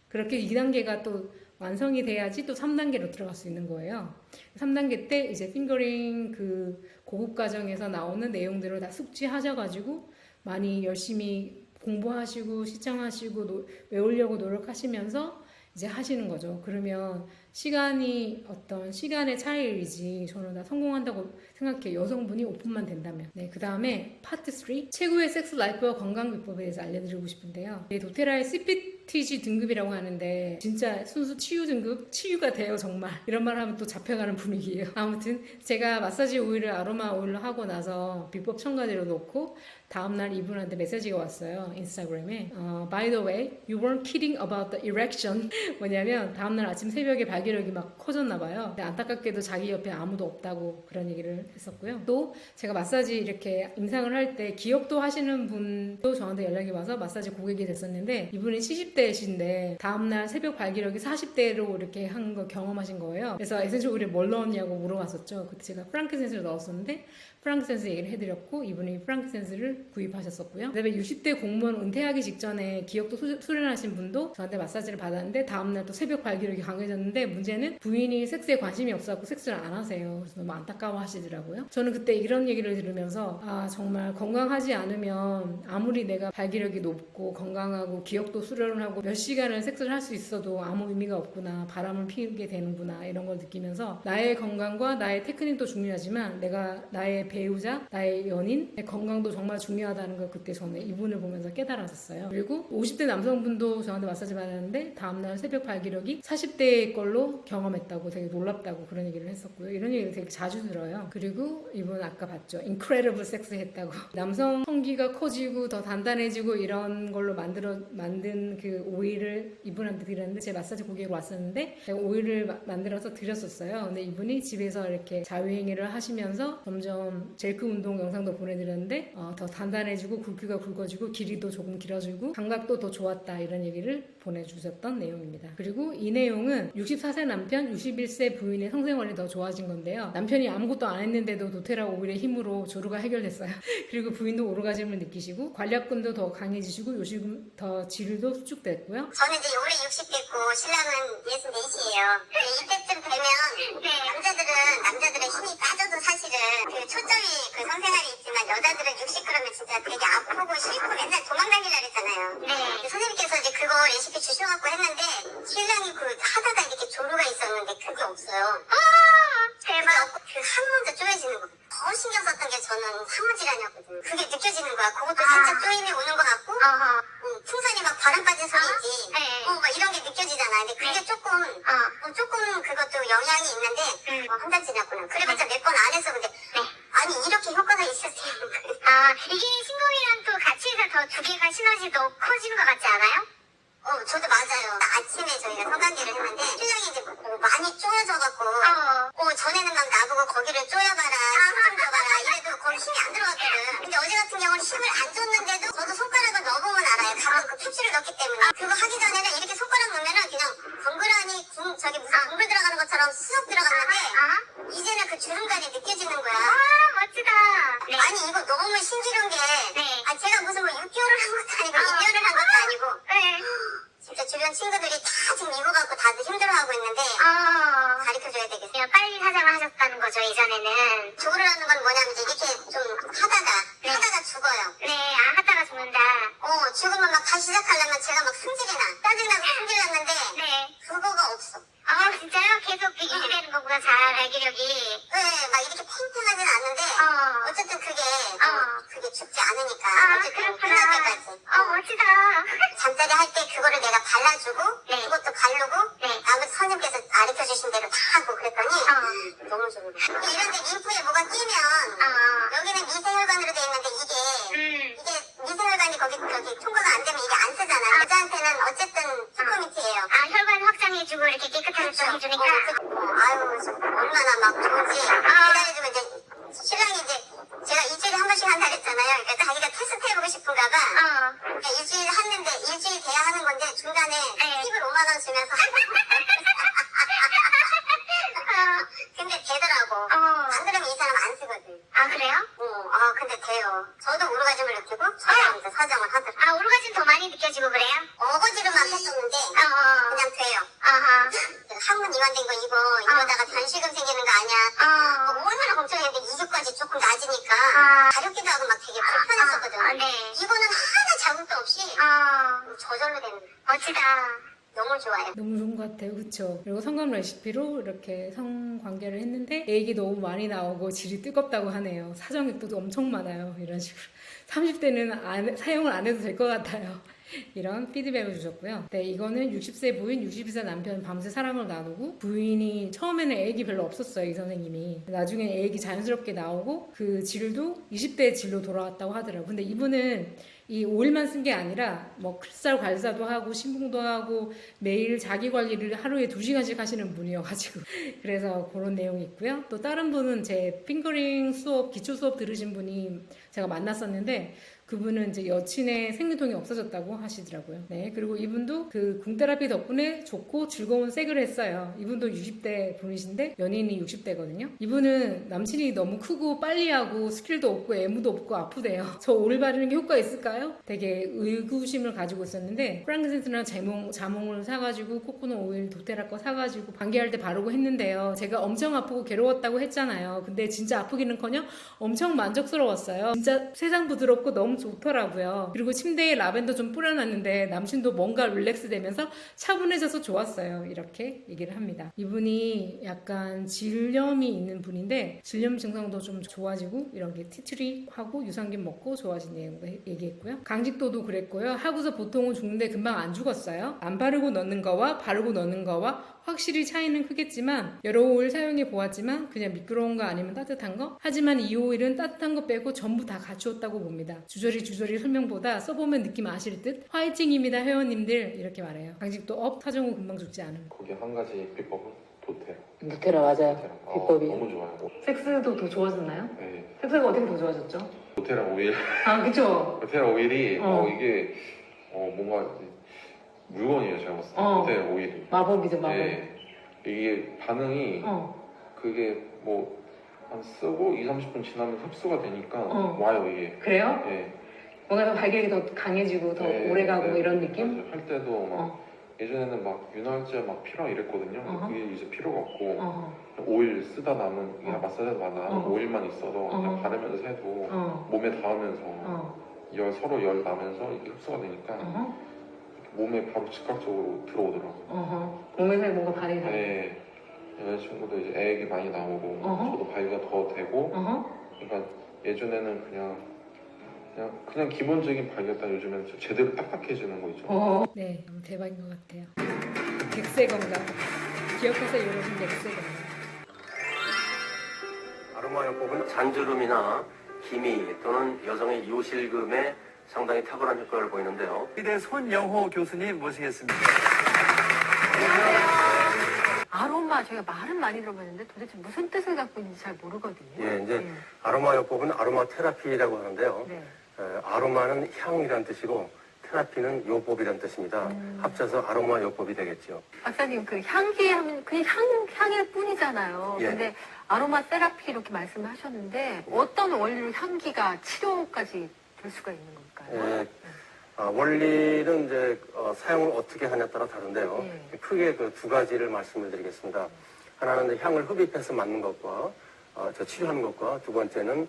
그렇게 2단계가 또 완성이 돼야지 또 3단계로 들어갈 수 있는 거예요. 3단계 때 이제 핑거링 그 고급 과정에서 나오는 내용들을 다 숙지하셔가지고 많이 열심히 공부하시고 시청하시고 외우려고 노력하시면서 이제 하시는 거죠. 그러면 시간이 어떤 시간의 차이이지 저는 다 성공한다고 생각해요. 여성분이 오픈만 된다면. 네, 그 다음에 파트 3 최고의 섹스 라이프와 건강 비법에 대해서 알려드리고 싶은데요. 네, 도테라의 CPTG 등급이라고 하는데 진짜 순수 치유 등급 치유가 돼요 정말. 이런 말 하면 또 잡혀가는 분위기예요. 아무튼 제가 마사지 오일을 아로마 오일로 하고 나서 비법 첨가제로 넣고 다음날 이분한테 메시지가 왔어요. 인스타그램에 By the way, you weren't kidding about the erection. 뭐냐면 다음날 아침 새벽에 발기력이 막 커졌나 봐요. 근데 안타깝게도 자기 옆에 아무도 없다고 그런 얘기를 했었고요. 또 제가 마사지 이렇게 임상을 할 때 기억도 하시는 분도 저한테 연락이 와서 마사지 고객이 됐었는데 이분이 70대이신데 다음날 새벽 발기력이 40대로 이렇게 한 거 경험하신 거예요. 그래서 에센셜 오일에 뭘 넣었냐고 물어봤었죠. 그때 제가 프랑크센스를 넣었었는데 프랑크센스 얘기를 해드렸고 이분이 프랑크센스를 구입하셨었고요. 그다음에 60대 공무원 은퇴하기 직전에 기억도 수련하신 분도 저한테 마사지를 받았는데 다음날 또 새벽 발기력이 강해졌는데 문제는 부인이 섹스에 관심이 없어서 섹스를 안 하세요. 그래서 너무 안타까워 하시더라고요. 저는 그때 이런 얘기를 들으면서 아 정말 건강하지 않으면 아무리 내가 발기력이 높고 건강하고 기억도 수련을 하고 몇 시간을 섹스를 할 수 있어도 아무 의미가 없구나. 바람을 피우게 되는구나. 이런 걸 느끼면서 나의 건강과 나의 테크닉도 중요하지만 내가 나의 배우자, 나의 연인의 건강도 정말 중요하다는 걸 그때 저는 이분을 보면서 깨달았었어요. 그리고 50대 남성분도 저한테 마사지 받았는데 다음날 새벽 발기력이 40대의 걸로 경험했다고 되게 놀랍다고 그런 얘기를 했었고요. 이런 얘기를 되게 자주 들어요. 그리고 이분 아까 봤죠. 인크레디블 섹스 했다고. 남성 성기가 커지고 더 단단해지고 이런 걸로 만든 그 오일을 이분한테 드렸는데 제 마사지 고객으로 왔었는데 제가 오일을 만들어서 드렸었어요. 근데 이분이 집에서 이렇게 자유행위를 하시면서 점점 젤크 운동 영상도 보내드렸는데 더 단단해지고 굵기가 굵어지고 길이도 조금 길어지고 감각도 더 좋았다 이런 얘기를 보내주셨던 내용입니다. 그리고 이 내용은 64세 남편, 61세 부인의 성생활이 더 좋아진 건데요. 남편이 아무것도 안 했는데도 도테라 오일의 힘으로 조루가 해결됐어요. 그리고 부인도 오르가즘을 느끼시고 관략근도 더 강해지시고 요즘 더 질도 수축됐고요. 저는 이제 올해 60됐고 신랑은 64이에요. 이때쯤 되면 남자들의 힘이 빠져도 사실은 그 초점이 그 성생활이 있지만 여자들은 60 그러면 진짜 되게 아프고 싫고 맨날 도망다니라 그랬잖아요. 네. 선생님께서 이제 그거 레시피 주셔갖고 했는데 신랑이 그 하다가 이렇게 조루가 있었는데 그게 없어요. 대박. 그 한 번도 쪼여지는 거. 더 신경 썼던 게 저는 사무질환이었거든요. 그게 느껴지는 거야. 그것도 살짝 쪼임이 오는 것 같고 풍선이 막 바람 빠진 소리지. 막 이런 게 느껴지잖아. 근데 그게 조금 그것도 영향이 있는데 한 달 지났구나. 그래봤자 몇 번 안 해서 근데 아니 이렇게 효과가 있었어요. 이게 신공이랑 또 같이 해서 더 두 개가 시너지 더 커지는 것 같지 않아요? 저도 맞아요. 아침에 저희가 성관계를 했는데 신랑이 이제 많이 쪼여져갖고 전에는 막 나보고 거기를 쪼여봐라 힘 좀 줘봐라 이래도 거기 힘이 안 들어갔거든. 근데 어제 같은 경우는 힘을 안 줬는데도 저도 손가락을 넣어보면 알아요. 가끔 그 캡슐을 넣기 때문에 그거 하기 전에는 이렇게 손가락 넣으면은 그냥 덩그러니 저기 무슨 국물 들어가는 것처럼 쑥 들어갔는데 이제는 그 주름감이 느껴지는 거야. 멋지다. 네. 아니 이거 너무 신기한 게 제가 무슨 뭐 6개월을 한 것도 아니고 2년을 한 것도 아니고 진짜 주변 친구들이 다 지금 이거 갖고 다들 힘들어하고 있는데 가르쳐줘야 되겠어요. 빨리 사장을 하셨다는 거죠 예전에는. 조르라는 건 뭐냐면 이제 이렇게 좀 하다가 죽어요. 하다가 죽는다. 죽으면 막 다시 시작하려면 제가 막 승질이 나. 짜증나고 승질 났는데 그거가 없어. 진짜요? 계속 유지되는 거구나 발기력이. 막 이렇게 팽팽하진 않는데 어쨌든 그게 죽지 않으니까 어쨌든 끝날 때까지. 멋지다. 잠자리 할 때 그거를 내가 발라주고 그것도 바르고 나머지 선생님께서 가르쳐주신 대로 다 하고 그랬더니 너무 좋은 거예요. 이런데 림프에 뭐가 닦아주고 이렇게 깨끗하게 좀 해주니까 아유 좀 얼마나 막 좋은지 기다려주면 이제 신랑이 이제 제가 일주일에 한 번씩 한다 그랬잖아요. 그러니까 자기가 테스트 해보고 싶은가 봐. 그러니까 일주일에 했는데 일주일 돼야 하는 건데 중간에 팁을 5만 원 주면서 근데 되더라고. 안 그러면 이 사람 안 쓰거든. 아 그래요? 근데 돼요. 저도 오르가즘을 느끼고 저도 이제 사정을 하더라고요. 아 오르가즘 더 많이 느껴지고 그래요? 어거지로만 했었는데 그냥 돼요. 항문 이완된 거 이거다가 변실금 생기는 거 아니야. 얼마나 걱정했는데 2주까지 조금 낮으니까 가렵기도 하고 막 되게 불편했었거든. 이거는 하나 자국도 없이 저절로 되는 거예요. 멋지다. 너무 좋아요. 너무 좋은 것 같아요. 그쵸? 그리고 성감 레시피로 이렇게 성관계를 했는데 애기 너무 많이 나오고 질이 뜨겁다고 하네요. 사정액도 엄청 많아요. 이런 식으로 30대는 사용을 안 해도 될 것 같아요. 이런 피드백을 주셨고요. 네, 이거는 60세 부인, 62세 남편 밤새 사랑을 나누고 부인이 처음에는 애기 별로 없었어요. 이 선생님이. 나중에 애기 자연스럽게 나오고 그 질도 20대 질로 돌아왔다고 하더라고요. 근데 이분은 이 오일만 쓴 게 아니라 뭐 클살 관사도 하고 신봉도 하고 매일 자기 관리를 하루에 2시간씩 하시는 분이어가지고 그래서 그런 내용이 있고요. 또 다른 분은 제 핑거링 수업, 기초 수업 들으신 분이 제가 만났었는데 그분은 이제 여친의 생리통이 없어졌다고 하시더라고요. 네, 그리고 이분도 그 궁테라피 덕분에 좋고 즐거운 섹을 했어요. 이분도 60대 분이신데 연인이 60대거든요. 이분은 남친이 너무 크고 빨리 하고 스킬도 없고 애무도 없고 아프대요. 저 오일 바르는 게 효과 있을까요? 되게 의구심을 가지고 있었는데 프랑크센스나 자몽을 사가지고 코코넛 오일 도테라 거 사가지고 방귀할 때 바르고 했는데요. 제가 엄청 아프고 괴로웠다고 했잖아요. 근데 진짜 아프기는커녕 엄청 만족스러웠어요. 진짜 세상 부드럽고 너무 좋더라고요. 그리고 침대에 라벤더 좀 뿌려놨는데 남친도 뭔가 릴렉스 되면서 차분해져서 좋았어요. 이렇게 얘기를 합니다. 이분이 약간 질염이 있는 분인데 질염 증상도 좀 좋아지고 이런 게 티트리하고 유산균 먹고 좋아진 내용도 얘기했고요. 강직도도 그랬고요. 하고서 보통은 죽는데 금방 안 죽었어요. 안 바르고 넣는 거와 바르고 넣는 거와 확실히 차이는 크겠지만 여러 오일 사용해 보았지만 그냥 미끄러운 거 아니면 따뜻한 거? 하지만 이 오일은 따뜻한 거 빼고 전부 다 갖추었다고 봅니다. 주저리 설명보다 써보면 느낌 아실 듯 화이팅입니다 회원님들 이렇게 말해요. 강직도 업, 사정 후 금방 죽지 않음. 거기 한 가지 비법은 도테라. 누테라 맞아요. 도테라. 비법이. 너무 좋아요. 섹스도 더 좋아졌나요? 네. 섹스가 어떻게 더 좋아졌죠? 도테라 오일. 그쵸? 도테라 오일이 이게 뭔가 물건이에요 제가 봤을 때. 도테라 오일이. 마법이죠 마법. 네. 이게 반응이 그게 뭐 한 쓰고 2-30분 지나면 흡수가 되니까 와요 이게. 그래요? 네. 뭔가 더 발길이 더 강해지고 더 오래가고 이런 느낌? 맞아요. 할 때도 막 예전에는 막 윤활제 막 필요하고 이랬거든요. 그게 이제 필요가 없고 오일 쓰다 남은 그냥 마사지하다 남은 오일만 있어도 그냥 바르면서 해도 몸에 닿으면서 서로 열 나면서 이게 흡수가 되니까 몸에 바로 즉각적으로 들어오더라고요. 몸에서 뭔가 반응이 나요. 네. 여자친구도 이제 애기 많이 나오고 저도 발기가 더 되고 그러니까 예전에는 그냥 기본적인 발기였다 요즘에는 제대로 딱딱해지는 거 있죠. 네, 너무 대박인 것 같아요. 백세 건강. 기억하세요, 여러분. 백세 건강. 아로마요법은 잔주름이나 기미 또는 여성의 요실금에 상당히 탁월한 효과를 보이는데요. 의대 손영호 교수님 모시겠습니다. 아로마 저희가 말은 많이 들어봤는데 도대체 무슨 뜻을 갖고 있는지 잘 모르거든요. 예, 이제 아로마요법은 아로마 테라피라고 하는데요. 네. 아로마는 향이란 뜻이고 테라피는 요법이란 뜻입니다. 합쳐서 아로마요법이 되겠죠. 박사님 그 향기 하면 그냥 향일 뿐이잖아요. 예. 근데 아로마 테라피 이렇게 말씀을 하셨는데 어떤 원리로 향기가 치료까지 될 수가 있는 걸까요? 예, 원리는 이제 사용을 어떻게 하냐에 따라 다른데요. 크게 그 두 가지를 말씀을 드리겠습니다. 하나는 이제 향을 흡입해서 맞는 것과 치료하는 것과 두 번째는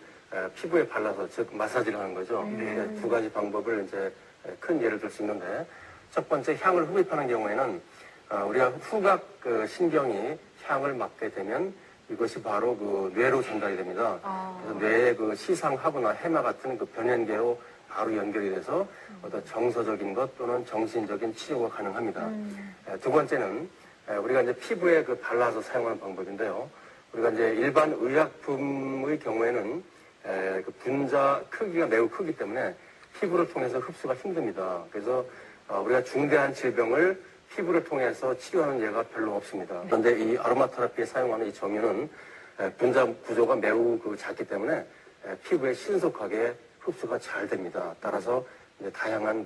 피부에 발라서 즉 마사지를 하는 거죠. 두 가지 방법을 이제 큰 예를 들 수 있는데 첫 번째 향을 흡입하는 경우에는 우리가 후각 그 신경이 향을 맡게 되면 이것이 바로 그 뇌로 전달이 됩니다. 그래서 뇌의 그 시상하거나 해마 같은 그 변연계로 바로 연결이 돼서 어떤 정서적인 것 또는 정신적인 치료가 가능합니다. 두 번째는 우리가 이제 피부에 그 발라서 사용하는 방법인데요. 우리가 이제 일반 의약품의 경우에는 그 분자 크기가 매우 크기 때문에 피부를 통해서 흡수가 힘듭니다. 그래서 우리가 중대한 질병을 피부를 통해서 치료하는 예가 별로 없습니다. 그런데 이 아로마 테라피에 사용하는 이 정유는 분자 구조가 매우 작기 때문에 피부에 신속하게 흡수가 잘 됩니다. 따라서 이제 다양한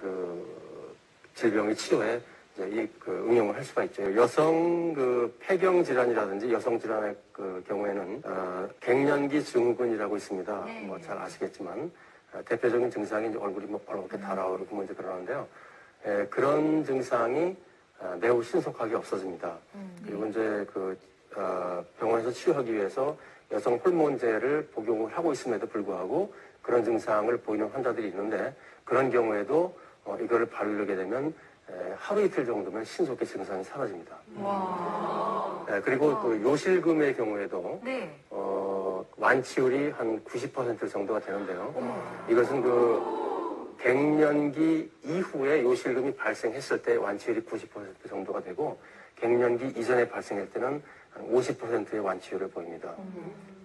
질병의 치료에 이제 응용을 할 수가 있죠. 여성 폐경 질환이라든지 여성 질환의 경우에는 갱년기 증후군이라고 있습니다. 네. 뭐 잘 아시겠지만 대표적인 증상이 이제 얼굴이 뭐 빨갛게 달아오르고 뭐 이제 그러는데요. 그런 증상이 매우 신속하게 없어집니다. 그리고 이제 병원에서 치료하기 위해서 여성 호르몬제를 복용을 하고 있음에도 불구하고 그런 증상을 보이는 환자들이 있는데 그런 경우에도 이거를 바르게 되면 하루 이틀 정도면 신속히 증상이 사라집니다. 그리고 또 요실금의 경우에도 네. 완치율이 한 90% 정도가 되는데요. 이것은 갱년기 이후에 요실금이 발생했을 때 완치율이 90% 정도가 되고 갱년기 이전에 발생할 때는 한 50%의 완치율을 보입니다.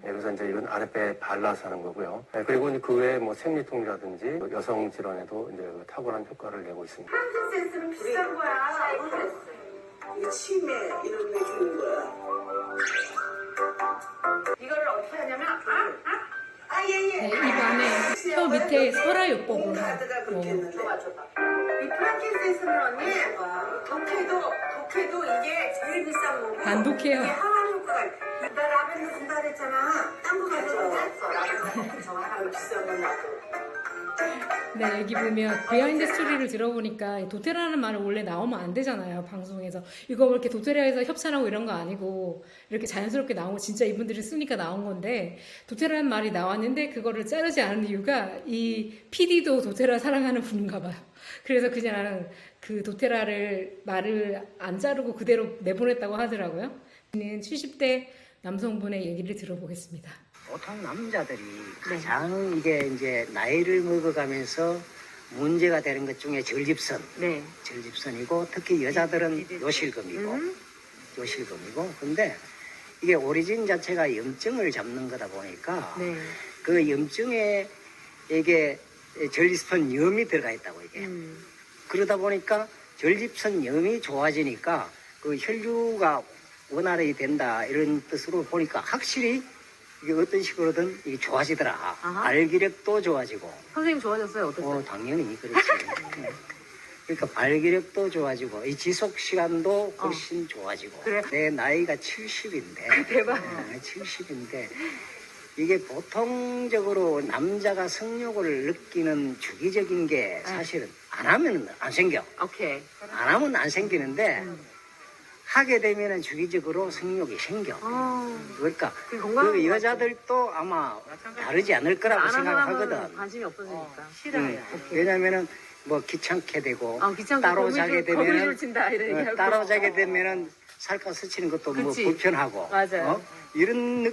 그래서 이제 이건 아랫배에 발라서 하는 거고요. 그리고 이제 그 외에 뭐 생리통이라든지 여성 질환에도 이제 탁월한 효과를 내고 있습니다. 프랑킨센스는 비싼 거야. 이거 치매 이런 데 주는 거야. 이거를 어떻게 하냐면 예예. 네, 입 안에 혀 밑에 설화요법을 가드가 그렇게 하고 했는데 이 프랑킨센스는 언니 독해도 이게 제일 비싼 거고 안 독해요. 이게 항암 효과가 있다. 나 라벤더 준다 그랬잖아. 딴거 가져왔어. 라벤더 저 하나 비싼 건 나도. 네, 여기 보면 비하인드 스토리를 들어보니까 도테라는 말은 원래 나오면 안 되잖아요, 방송에서. 이거 뭐 이렇게 도테라에서 협찬하고 이런 거 아니고 이렇게 자연스럽게 나온 거 진짜 이분들이 쓰니까 나온 건데 도테라는 말이 나왔는데 그거를 자르지 않은 이유가 이 PD도 도테라 사랑하는 분인가 봐요. 그래서 그냥 그 도테라를 말을 안 자르고 그대로 내보냈다고 하더라고요. 70대 남성분의 얘기를 들어보겠습니다. 보통 남자들이 가장 이게 이제 나이를 먹어가면서 문제가 되는 것 중에 절집선, 네. 절집선이고 특히 여자들은 요실금이고, 근데 이게 오리진 자체가 염증을 잡는 거다 보니까 네. 그 염증에 이게 전립선 염이 들어가 있다고 이게. 그러다 보니까 전립선 염이 좋아지니까 그 혈류가 원활히 된다 이런 뜻으로 보니까 확실히 이게 어떤 식으로든 이게 좋아지더라. 아하. 발기력도 좋아지고. 선생님 좋아졌어요? 어땠어요? 당연히 그렇지. 그러니까 발기력도 좋아지고 이 지속 시간도 훨씬 좋아지고. 그래요? 내 나이가 70인데. 대박. 70인데 이게 보통적으로 남자가 성욕을 느끼는 주기적인 게 사실은 안 하면 안 생겨. 오케이. 안 하면 안 생기는데 하게 되면은 주기적으로 성욕이 생겨. 그러니까 그게 건강한 그 것 여자들도 아마 다르지 않을 거라고 생각하거든. 관심이 없어지니까. 왜냐면은 뭐 귀찮게 되고 귀찮고 따로 자게 되면은 친다 이런 얘기하고. 따로 자게 되면은 살갗 스치는 것도 뭐 그치. 불편하고 맞아요. 이런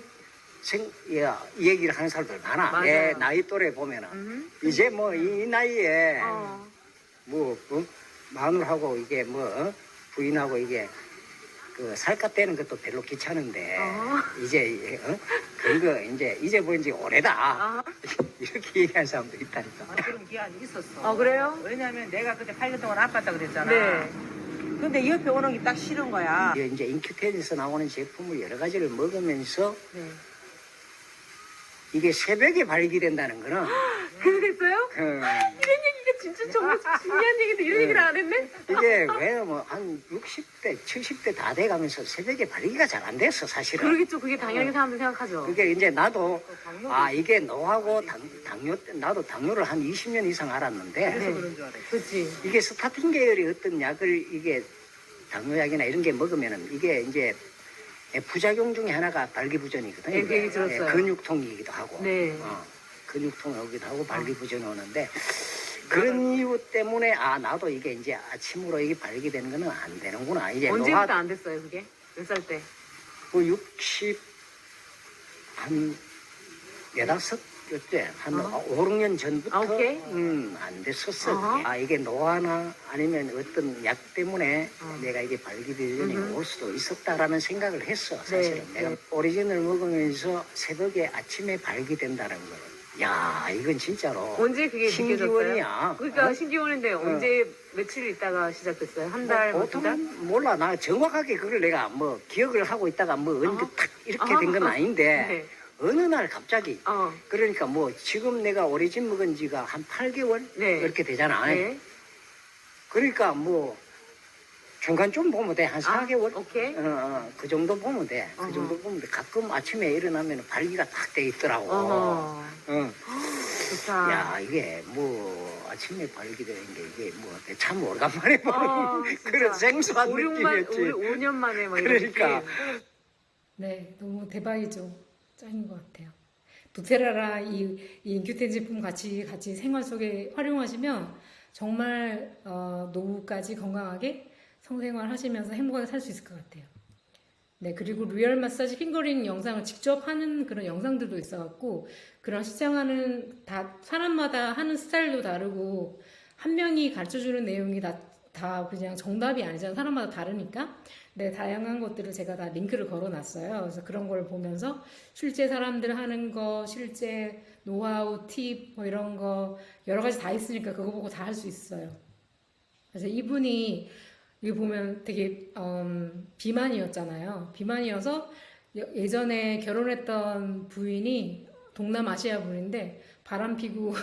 얘기를 하는 사람들 많아. 맞아요. 내 나이 또래 보면은 이제 뭐 이 나이에 뭐 마누라하고 이게 뭐 부인하고 이게 그 살갗 떼는 것도 별로 귀찮은데 이제 그런 거 이제 본 지 오래다 이렇게 얘기하는 사람도 있다니까. 그런 기한이 있었어. 아, 그래요? 왜냐면 내가 그때 8년 동안 아팠다 그랬잖아. 네. 근데 옆에 오는 게 딱 싫은 거야. 이제 인큐텐에서 나오는 제품을 여러 가지를 먹으면서 네. 이게 새벽에 발기된다는 거는 그렇게 됐어요? 그 이런 얘기가 진짜 정말 중요한 얘기인데 이런 얘기를 안 했네? 이게 왜 뭐 한 60대, 70대 다 돼가면서 새벽에 발기가 잘 안 됐어 사실은. 그러겠죠. 그게 당연히 사람들 생각하죠. 그게 이제 나도 이게 너하고 나도 당뇨를 한 20년 이상 알았는데 그런 줄 알았어. 그렇지. 이게 스타틴 계열의 어떤 약을 이게 당뇨약이나 이런 게 먹으면은 이게 이제 부작용 중에 하나가 발기부전이거든요. 네, 그 얘기 들었어요. 근육통이기도 하고, 네. 근육통이 오기도 하고 발기부전이 오는데 그런 이유 때문에 나도 이게 이제 아침으로 이게 발기되는 거는 안 되는구나. 이제 언제부터 안 됐어요, 그게? 몇 살 때? 그 60, 한 4-5, 한 5, 6년 전부터 오케이. 안 됐었어. 이게 노화나 아니면 어떤 약 때문에 내가 이게 발기부전이 올 수도 있었다라는 생각을 했어. 사실은 네, 내가 네. 오리진을 먹으면서 새벽에 아침에 발기된다는 걸 야, 이건 진짜로 언제 그게 느껴졌어요? 신기원이야. 그러니까 신기원인데 언제 며칠 있다가 시작됐어요? 한 달, 뭐 두 달? 보통 몰라. 나 정확하게 그걸 내가 뭐 기억을 하고 있다가 뭐 언제 탁 이렇게 된 건 아하. 아닌데 네. 어느 날 갑자기 어. 그러니까 뭐 지금 내가 오리진 먹은 지가 한 8개월 네. 이렇게 되잖아. 네. 그러니까 뭐 중간 좀 보면 돼. 한 4개월? 오케이. 그 정도 보면 돼. 어허. 그 정도 보면 돼. 가끔 아침에 일어나면 발기가 딱 돼 있더라고. 어허. 응. 좋다. 야, 이게 뭐 아침에 발기되는 게 이게 뭐 참 오래간만에 보는 진짜. 그런 생소한 5, 느낌이었지. 5년 만에 막 그러니까. 이렇게. 네, 너무 대박이죠. 짱인 것 같아요. 도테라라 이 인큐텐 제품 같이 생활 속에 활용하시면 정말 노후까지 건강하게 성생활 하시면서 행복하게 살 수 있을 것 같아요. 네, 그리고 루열 마사지 핑거링 영상을 직접 하는 그런 영상들도 있어갖고 그런 시청하는 다 사람마다 하는 스타일도 다르고 한 명이 가르쳐주는 내용이 다 그냥 정답이 아니잖아요. 사람마다 다르니까. 네, 다양한 것들을 제가 다 링크를 걸어놨어요. 그래서 그런 걸 보면서 실제 사람들 하는 거, 실제 노하우, 팁, 뭐 이런 거 여러 가지 다 있으니까 그거 보고 다 할 수 있어요. 그래서 이분이 여기 보면 되게 비만이었잖아요. 비만이어서 예전에 결혼했던 부인이 동남아시아 분인데 바람 피고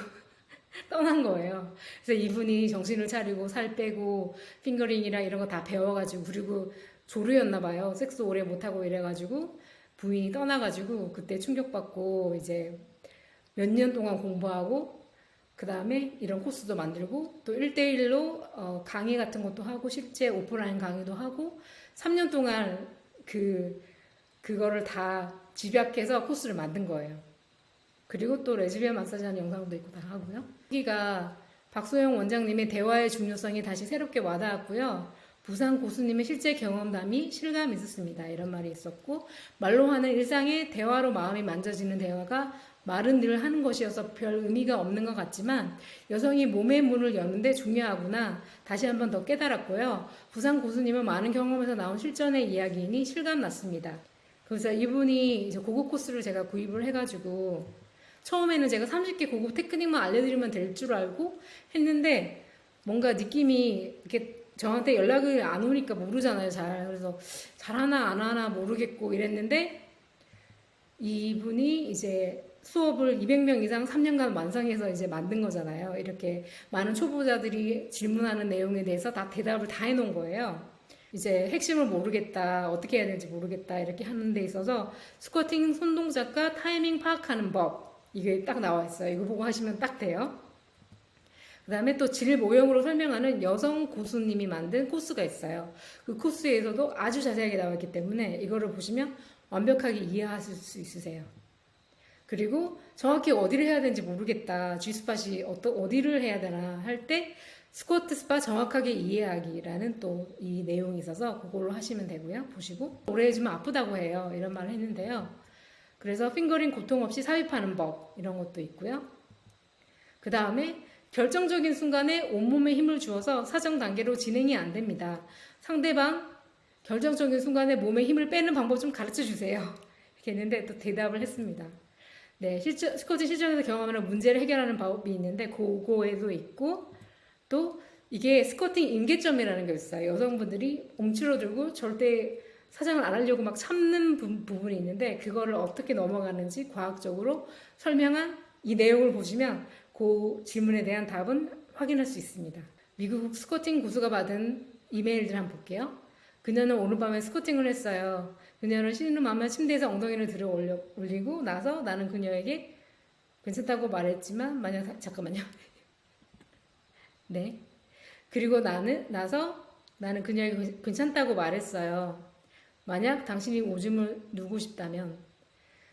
떠난 거예요. 그래서 이분이 정신을 차리고 살 빼고 핑거링이랑 이런 거 다 배워가지고 그리고 조류였나 봐요. 섹스 오래 못하고 이래가지고 부인이 떠나가지고 그때 충격받고 이제 몇 년 동안 공부하고 그 다음에 이런 코스도 만들고 또 1대1로 강의 같은 것도 하고 실제 오프라인 강의도 하고 3년 동안 그거를 다 집약해서 코스를 만든 거예요. 그리고 또 레즈비언 마사지 하는 영상도 있고 다 하고요. 여기가 박소영 원장님의 대화의 중요성이 다시 새롭게 와닿았고요. 부산 고수님의 실제 경험담이 실감이 있었습니다. 이런 말이 있었고 말로 하는 일상의 대화로 마음이 만져지는 대화가 말은 늘 하는 것이어서 별 의미가 없는 것 같지만 여성이 몸의 문을 여는데 중요하구나 다시 한번 더 깨달았고요. 부산 고수님은 많은 경험에서 나온 실전의 이야기이니 실감났습니다. 그래서 이분이 이제 고급 코스를 제가 구입을 해가지고 처음에는 제가 30개 고급 테크닉만 알려드리면 될 줄 알고 했는데 뭔가 느낌이 이렇게 저한테 연락이 안 오니까 모르잖아요, 잘. 그래서 잘하나 안 하나 모르겠고 이랬는데 이분이 이제 수업을 200명 이상 3년간 완성해서 이제 만든 거잖아요. 이렇게 많은 초보자들이 질문하는 내용에 대해서 다 대답을 다 해놓은 거예요. 이제 핵심을 모르겠다, 어떻게 해야 되는지 모르겠다 이렇게 하는 데 있어서 스쿼팅 손동작과 타이밍 파악하는 법 이게 딱 나와 있어요. 이거 보고 하시면 딱 돼요. 그 다음에 또 질 모형으로 설명하는 여성 고수님이 만든 코스가 있어요. 그 코스에서도 아주 자세하게 나와 있기 때문에 이거를 보시면 완벽하게 이해하실 수 있으세요. 그리고 정확히 어디를 해야 되는지 모르겠다. G스팟이 어디를 해야 되나 할 때 스쿼트 스팟 정확하게 이해하기라는 또 이 내용이 있어서 그걸로 하시면 되고요. 보시고 오래 해주면 아프다고 해요. 이런 말을 했는데요. 그래서 핑거링 고통 없이 삽입하는 법 이런 것도 있고요. 그 다음에 결정적인 순간에 온몸에 힘을 주어서 사정 단계로 진행이 안 됩니다. 상대방 결정적인 순간에 몸에 힘을 빼는 방법 좀 가르쳐 주세요. 이렇게 했는데 또 대답을 했습니다. 네, 스쿼트 실전에서 경험하는 문제를 해결하는 방법이 있는데 그거에도 있고 또 이게 스쿼팅 임계점이라는 게 있어요. 여성분들이 옴츠러들고 절대 사정을 안 하려고 막 참는 부분이 있는데 그거를 어떻게 넘어가는지 과학적으로 설명한 이 내용을 보시면 그 질문에 대한 답은 확인할 수 있습니다. 미국 스쿼팅 고수가 받은 이메일들 한번 볼게요. 그녀는 오늘 밤에 스쿼팅을 했어요. 그녀는 쉬는 마음에 침대에서 엉덩이를 들어 올리고 나서 나는 그녀에게 괜찮다고 말했지만 잠깐만요. 네. 그리고 나는 그녀에게 괜찮다고 말했어요. 만약 당신이 오줌을 누고 싶다면.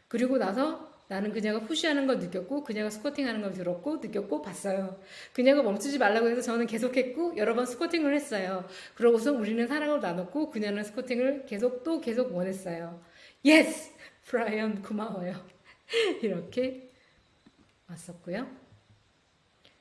그리고 나서 나는 그녀가 푸시하는 걸 느꼈고 그녀가 스쿼팅하는 걸 들었고 느꼈고 봤어요. 그녀가 멈추지 말라고 해서 저는 계속했고 여러 번 스쿼팅을 했어요. 그러고서 우리는 사랑을 나눴고 그녀는 스쿼팅을 계속 원했어요. 예스! 브라이언 고마워요. 이렇게 왔었고요.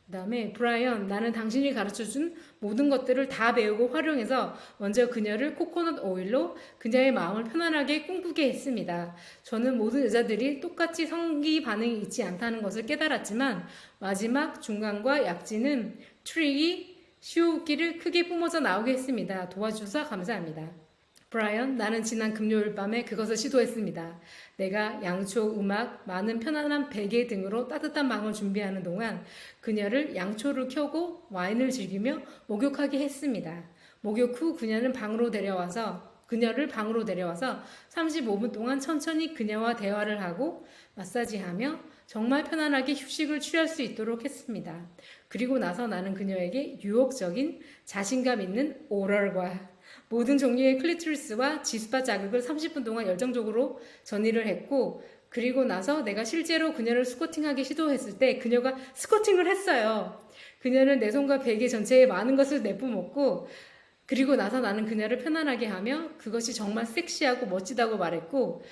그다음에 브라이언, 나는 당신이 가르쳐준 모든 것들을 다 배우고 활용해서 먼저 그녀를 코코넛 오일로 그녀의 마음을 편안하게 꿈꾸게 했습니다. 저는 모든 여자들이 똑같이 성기 반응이 있지 않다는 것을 깨달았지만 마지막 중간과 약지는 트릭이 쉬우기를 크게 뿜어져 나오게 했습니다. 도와주셔서 감사합니다. 브라이언, 나는 지난 금요일 밤에 그것을 시도했습니다. 내가 양초, 음악, 많은 편안한 베개 등으로 따뜻한 방을 준비하는 동안 그녀를 양초를 켜고 와인을 즐기며 목욕하게 했습니다. 목욕 후 그녀를 방으로 데려와서 35분 동안 천천히 그녀와 대화를 하고 마사지하며 정말 편안하게 휴식을 취할 수 있도록 했습니다. 그리고 나서 나는 그녀에게 유혹적인 자신감 있는 오럴과 모든 종류의 클리토리스와 지스파 자극을 30분 동안 열정적으로 전이를 했고, 그리고 나서 내가 실제로 그녀를 스쿼팅하기 시도했을 때 그녀가 스쿼팅을 했어요. 그녀는 내 손과 베개 전체에 많은 것을 내뿜었고, 그리고 나서 나는 그녀를 편안하게 하며 그것이 정말 섹시하고 멋지다고 말했고,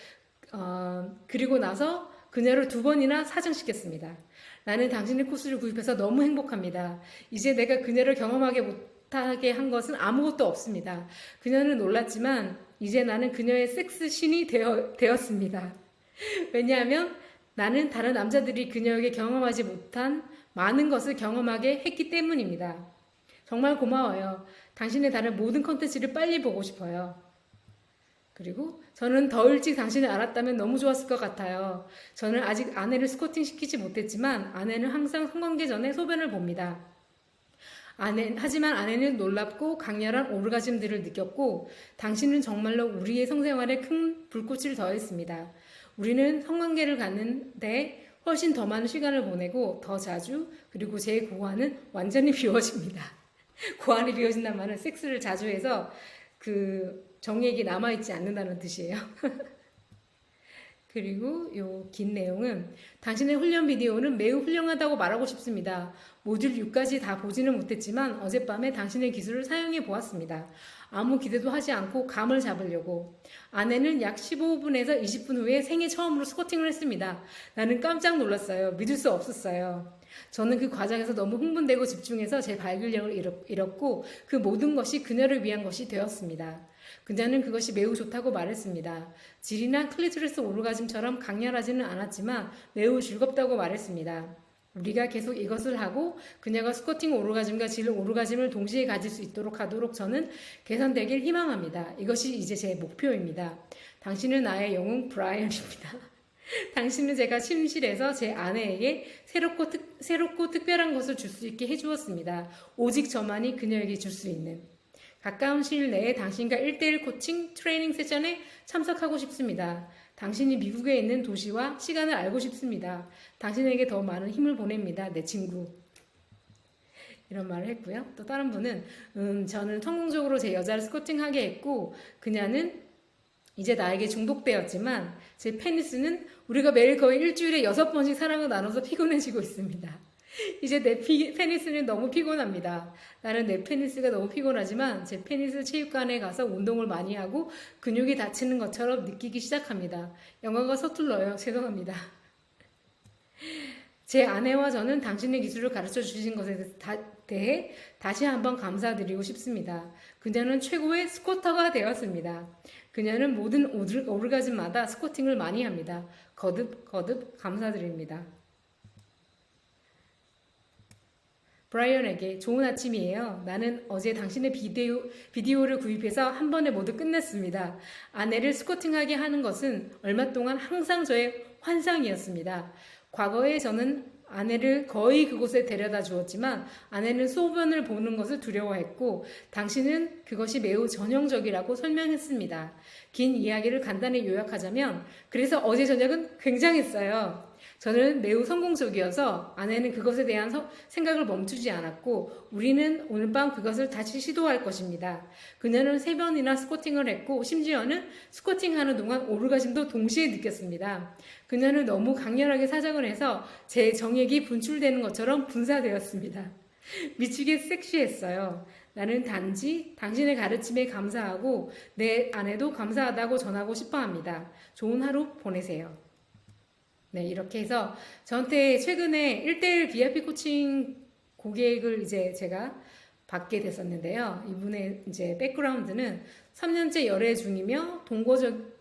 그리고 나서 그녀를 2번이나 사정시켰습니다. 나는 당신의 코스를 구입해서 너무 행복합니다. 이제 내가 그녀를 경험하게 못하게 한 것은 아무것도 없습니다. 그녀는 놀랐지만 이제 나는 그녀의 섹스 신이 되었습니다. 왜냐하면 나는 다른 남자들이 그녀에게 경험하지 못한 많은 것을 경험하게 했기 때문입니다. 정말 고마워요. 당신의 다른 모든 컨텐츠를 빨리 보고 싶어요. 그리고 저는 더 일찍 당신을 알았다면 너무 좋았을 것 같아요. 저는 아직 아내를 스쿼팅 시키지 못했지만 아내는 항상 성관계 전에 소변을 봅니다. 하지만 아내는 놀랍고 강렬한 오르가즘들을 느꼈고 당신은 정말로 우리의 성생활에 큰 불꽃을 더했습니다. 우리는 성관계를 갖는데 훨씬 더 많은 시간을 보내고 더 자주, 그리고 제 고환은 완전히 비워집니다. 고환이 비워진다는 말은 섹스를 자주 해서 그 정액이 남아있지 않는다는 뜻이에요. 그리고 요 긴 내용은 당신의 훈련 비디오는 매우 훌륭하다고 말하고 싶습니다. 모듈 6까지 다 보지는 못했지만 어젯밤에 당신의 기술을 사용해 보았습니다. 아무 기대도 하지 않고 감을 잡으려고. 아내는 약 15분에서 20분 후에 생애 처음으로 스쿼팅을 했습니다. 나는 깜짝 놀랐어요. 믿을 수 없었어요. 저는 그 과정에서 너무 흥분되고 집중해서 제 발굴력을 잃었고 그 모든 것이 그녀를 위한 것이 되었습니다. 그녀는 그것이 매우 좋다고 말했습니다. 질이나 클리토리스 오르가즘처럼 강렬하지는 않았지만 매우 즐겁다고 말했습니다. 우리가 계속 이것을 하고 그녀가 스쿼팅 오르가즘과 질 오르가즘을 동시에 가질 수 있도록 하도록 저는 개선되길 희망합니다. 이것이 이제 제 목표입니다. 당신은 나의 영웅 브라이언입니다. 당신은 제가 침실에서 제 아내에게 새롭고 특별한 것을 줄 수 있게 해주었습니다. 오직 저만이 그녀에게 줄 수 있는. 가까운 시일 내에 당신과 1대1 코칭 트레이닝 세션에 참석하고 싶습니다. 당신이 미국에 있는 도시와 시간을 알고 싶습니다. 당신에게 더 많은 힘을 보냅니다. 내 친구. 이런 말을 했고요. 또 다른 분은 저는 성공적으로 제 여자를 스쿼팅하게 했고 그녀는 이제 나에게 중독되었지만 제 페니스는 우리가 매일 거의 일주일에 6번씩 사랑을 나눠서 피곤해지고 있습니다. 이제 내 페니스는 너무 피곤합니다. 나는 내 페니스가 너무 피곤하지만 제 페니스 체육관에 가서 운동을 많이 하고 근육이 다치는 것처럼 느끼기 시작합니다. 영어가 서툴러요. 죄송합니다. 제 아내와 저는 당신의 기술을 가르쳐 주신 것에 대해 다시 한번 감사드리고 싶습니다. 그녀는 최고의 스쿼터가 되었습니다. 그녀는 모든 오르가즘마다 스쿼팅을 많이 합니다. 거듭 감사드립니다. 브라이언에게 좋은 아침이에요. 나는 어제 당신의 비디오를 구입해서 한 번에 모두 끝냈습니다. 아내를 스쿼팅하게 하는 것은 얼마 동안 항상 저의 환상이었습니다. 과거에 저는 아내를 거의 그곳에 데려다 주었지만 아내는 소변을 보는 것을 두려워했고 당신은 그것이 매우 전형적이라고 설명했습니다. 긴 이야기를 간단히 요약하자면 그래서 어제 저녁은 굉장했어요. 저는 매우 성공적이어서 아내는 그것에 대한 생각을 멈추지 않았고 우리는 오늘 밤 그것을 다시 시도할 것입니다. 그녀는 3번이나 스쿼팅을 했고 심지어는 스쿼팅하는 동안 오르가즘도 동시에 느꼈습니다. 그녀는 너무 강렬하게 사정을 해서 제 정액이 분출되는 것처럼 분사되었습니다. 미치게 섹시했어요. 나는 단지 당신의 가르침에 감사하고 내 아내도 감사하다고 전하고 싶어 합니다. 좋은 하루 보내세요. 네, 이렇게 해서 저한테 최근에 1대1 VIP 코칭 고객을 이제 제가 받게 됐었는데요. 이분의 이제 백그라운드는 3년째 열애 중이며 동거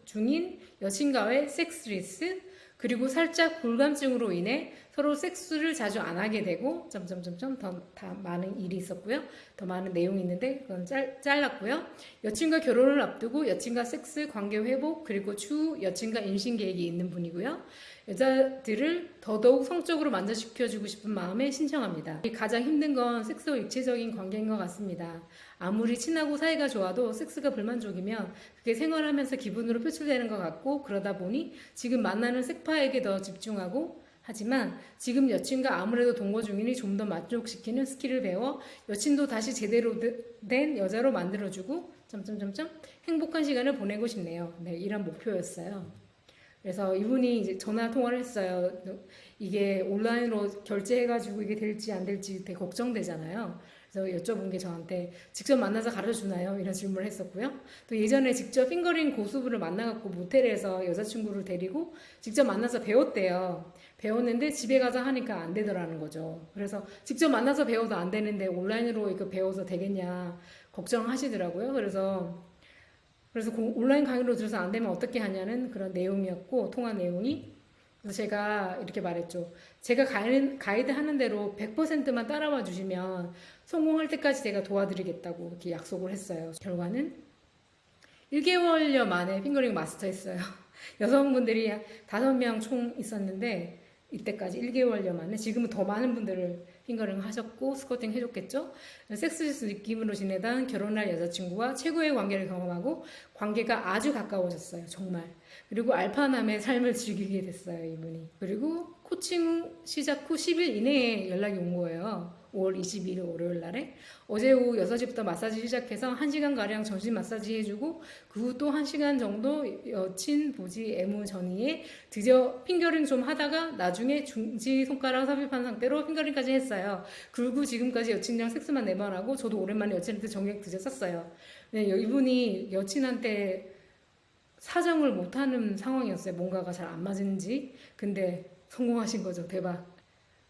중인 여친과의 섹스리스, 그리고 살짝 불감증으로 인해 서로 섹스를 자주 안 하게 되고 더 많은 일이 있었고요. 더 많은 내용이 있는데 그건 잘랐고요. 여친과 결혼을 앞두고 여친과 섹스 관계 회복, 그리고 추후 여친과 임신 계획이 있는 분이고요. 여자들을 더더욱 성적으로 만족시켜주고 싶은 마음에 신청합니다. 가장 힘든 건 섹스와 육체적인 관계인 것 같습니다. 아무리 친하고 사이가 좋아도 섹스가 불만족이면 그게 생활하면서 기분으로 표출되는 것 같고, 그러다 보니 지금 만나는 섹파에게 더 집중하고, 하지만 지금 여친과 아무래도 동거 중이니 좀 더 만족시키는 스킬을 배워 여친도 다시 제대로 된 여자로 만들어주고 행복한 시간을 보내고 싶네요. 네, 이런 목표였어요. 그래서 이분이 이제 전화 통화를 했어요. 이게 온라인으로 결제해가지고 이게 될지 안 될지 되게 걱정되잖아요. 그래서 여쭤본 게 저한테 직접 만나서 가르쳐주나요? 이런 질문을 했었고요. 또 예전에 직접 핑거링 고수부를 만나갖고 모텔에서 여자친구를 데리고 직접 만나서 배웠대요. 배웠는데 집에 가서 하니까 안 되더라는 거죠. 그래서 직접 만나서 배워도 안 되는데 온라인으로 이거 배워서 되겠냐 걱정하시더라고요. 그래서 온라인 강의로 들어서 안 되면 어떻게 하냐는 그런 내용이었고, 통화 내용이. 그래서 제가 이렇게 말했죠. 제가 가이드 하는 대로 100%만 따라와 주시면 성공할 때까지 제가 도와드리겠다고 이렇게 약속을 했어요. 결과는 1개월여 만에 핑거링 마스터했어요. 여성분들이 5명 총 있었는데 이때까지 1개월여 만에, 지금은 더 많은 분들을 핑거링 하셨고 스쿼팅 해줬겠죠. 섹스리스 느낌으로 지내던 결혼할 여자친구와 최고의 관계를 경험하고 관계가 아주 가까워졌어요. 정말. 그리고 알파남의 삶을 즐기게 됐어요, 이분이. 그리고 코칭 시작 후 10일 이내에 연락이 온 거예요. 5월 22일 월요일 날에. 어제 오후 6시부터 마사지 시작해서 1시간가량 전신 마사지 해주고, 그 후 또 1시간 정도 여친 보지 애무 전이에 드디어 핑거링 좀 하다가 나중에 중지 손가락 삽입한 상태로 핑거링까지 했어요. 그리고 지금까지 여친이랑 섹스만 4번 하고, 저도 오랜만에 여친한테 정액 드디어 썼어요. 네, 이분이 여친한테 사정을 못하는 상황이었어요. 뭔가가 잘 안 맞은지. 근데 성공하신 거죠. 대박.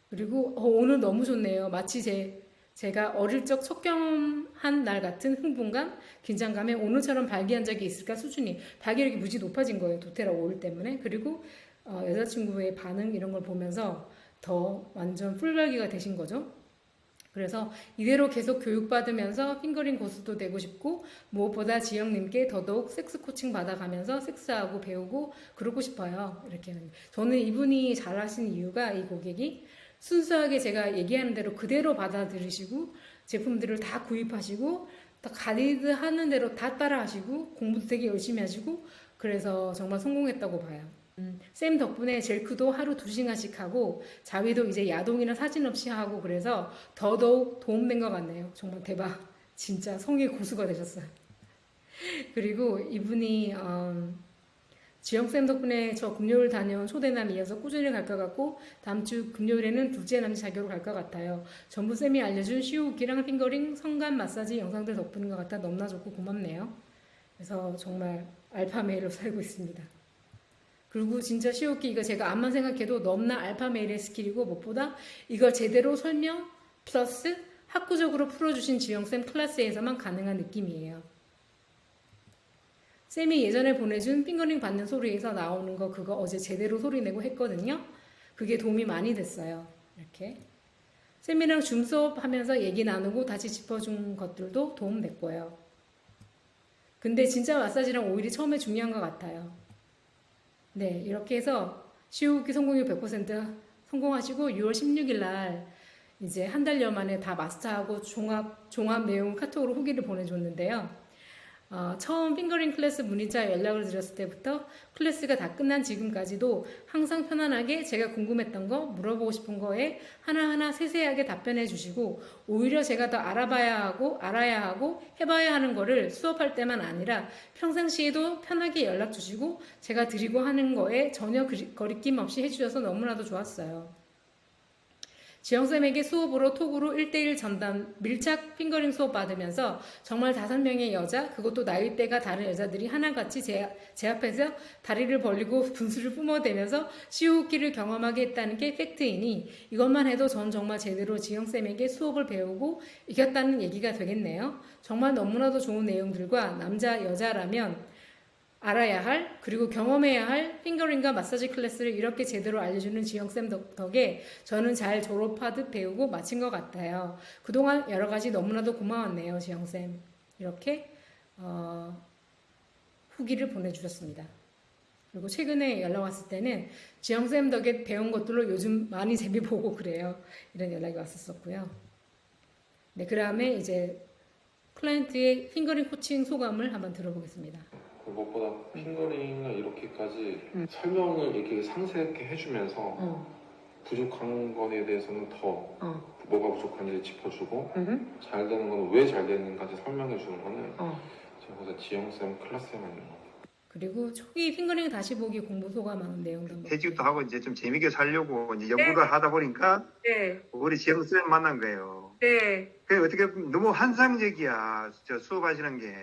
그리고 오늘 너무 좋네요. 마치 제가 어릴 적 첫 경험한 날 같은 흥분감, 긴장감에 오늘처럼 발기한 적이 있을까 수준이, 발기력이 무지 높아진 거예요. 도테라 오일 때문에. 그리고 여자친구의 반응 이런 걸 보면서 더 완전 풀발기가 되신 거죠. 그래서 이대로 계속 교육받으면서 핑거링 고수도 되고 싶고, 무엇보다 지영님께 더더욱 섹스 코칭 받아가면서 섹스하고 배우고 그러고 싶어요. 이렇게. 저는 이분이 잘하신 이유가, 이 고객이 순수하게 제가 얘기하는 대로 그대로 받아들이시고 제품들을 다 구입하시고 다 가이드 하는 대로 다 따라하시고 공부도 되게 열심히 하시고, 그래서 정말 성공했다고 봐요. 쌤 덕분에 젤크도 하루 2시간씩 하고 자위도 이제 야동이나 사진 없이 하고, 그래서 더더욱 도움된 것 같네요. 정말 대박. 진짜 성의 고수가 되셨어요. 그리고 이분이 지영쌤 덕분에 저 금요일 다녀온 초대남 이어서 꾸준히 갈 것 같고, 다음 주 금요일에는 둘째 남자 자격으로 갈 것 같아요. 전부 쌤이 알려준 시우기랑 핑거링, 성간 마사지 영상들 덕분인 것 같아 너무나 좋고 고맙네요. 그래서 정말 알파 메일로 살고 있습니다. 그리고 진짜 시오키 이거 제가 암만 생각해도 너무나 알파 메일의 스킬이고, 무엇보다 이걸 제대로 설명 플러스 학구적으로 풀어주신 지영쌤 클래스에서만 가능한 느낌이에요. 쌤이 예전에 보내준 핑거링 받는 소리에서 나오는 거, 그거 어제 제대로 소리 내고 했거든요. 그게 도움이 많이 됐어요. 이렇게 쌤이랑 줌 수업 하면서 얘기 나누고 다시 짚어준 것들도 도움 됐고요. 근데 진짜 마사지랑 오일이 처음에 중요한 것 같아요. 네, 이렇게 해서 시우기 성공률 100% 성공하시고 6월 16일 날 이제 한 달여 만에 다 마스터하고 종합 내용 카톡으로 후기를 보내줬는데요. 처음 핑거링 클래스 문의자 연락을 드렸을 때부터 클래스가 다 끝난 지금까지도 항상 편안하게 제가 궁금했던 거, 물어보고 싶은 거에 하나하나 세세하게 답변해 주시고, 오히려 제가 더 알아야 하고 해봐야 하는 거를 수업할 때만 아니라 평상시에도 편하게 연락 주시고 제가 드리고 하는 거에 전혀 거리낌 없이 해주셔서 너무나도 좋았어요. 지영쌤에게 수업으로 톡으로 1대1 전담 밀착 핑거링 수업 받으면서 정말 5명의 여자, 그것도 나이대가 다른 여자들이 하나같이 제 앞에서 다리를 벌리고 분수를 뿜어대면서 시호흡기를 경험하게 했다는 게 팩트이니 이것만 해도 전 정말 제대로 지영쌤에게 수업을 배우고 이겼다는 얘기가 되겠네요. 정말 너무나도 좋은 내용들과 남자, 여자라면 알아야 할, 그리고 경험해야 할 핑거링과 마사지 클래스를 이렇게 제대로 알려주는 지영쌤 덕에 저는 잘 졸업하듯 배우고 마친 것 같아요. 그동안 여러 가지 너무나도 고마웠네요, 지영쌤. 이렇게 후기를 보내주셨습니다. 그리고 최근에 연락 왔을 때는 지영쌤 덕에 배운 것들로 요즘 많이 재미 보고 그래요. 이런 연락이 왔었었고요. 네, 그 다음에 이제 클라이언트의 핑거링 코칭 소감을 한번 들어보겠습니다. 무엇보다 핑거링을 이렇게까지 설명을 이렇게 상세하게 해주면서 부족한 거에 대해서는 더 뭐가 부족한지 짚어주고 잘 되는 건 왜 잘 되는가지 설명해 주는 거는 제가 보다 지영쌤 클래스에만 있는 것 같아요. 그리고 초기 핑거링 다시 보기 공부 소감하는 내용도 한번 퇴직도 하고 이제 좀 재밌게 살려고 이제 연구를 하다 보니까 네. 우리 지영 쌤 만난 거예요. 네. 그 어떻게 보면 너무 환상적이야. 저 수업하시는 게.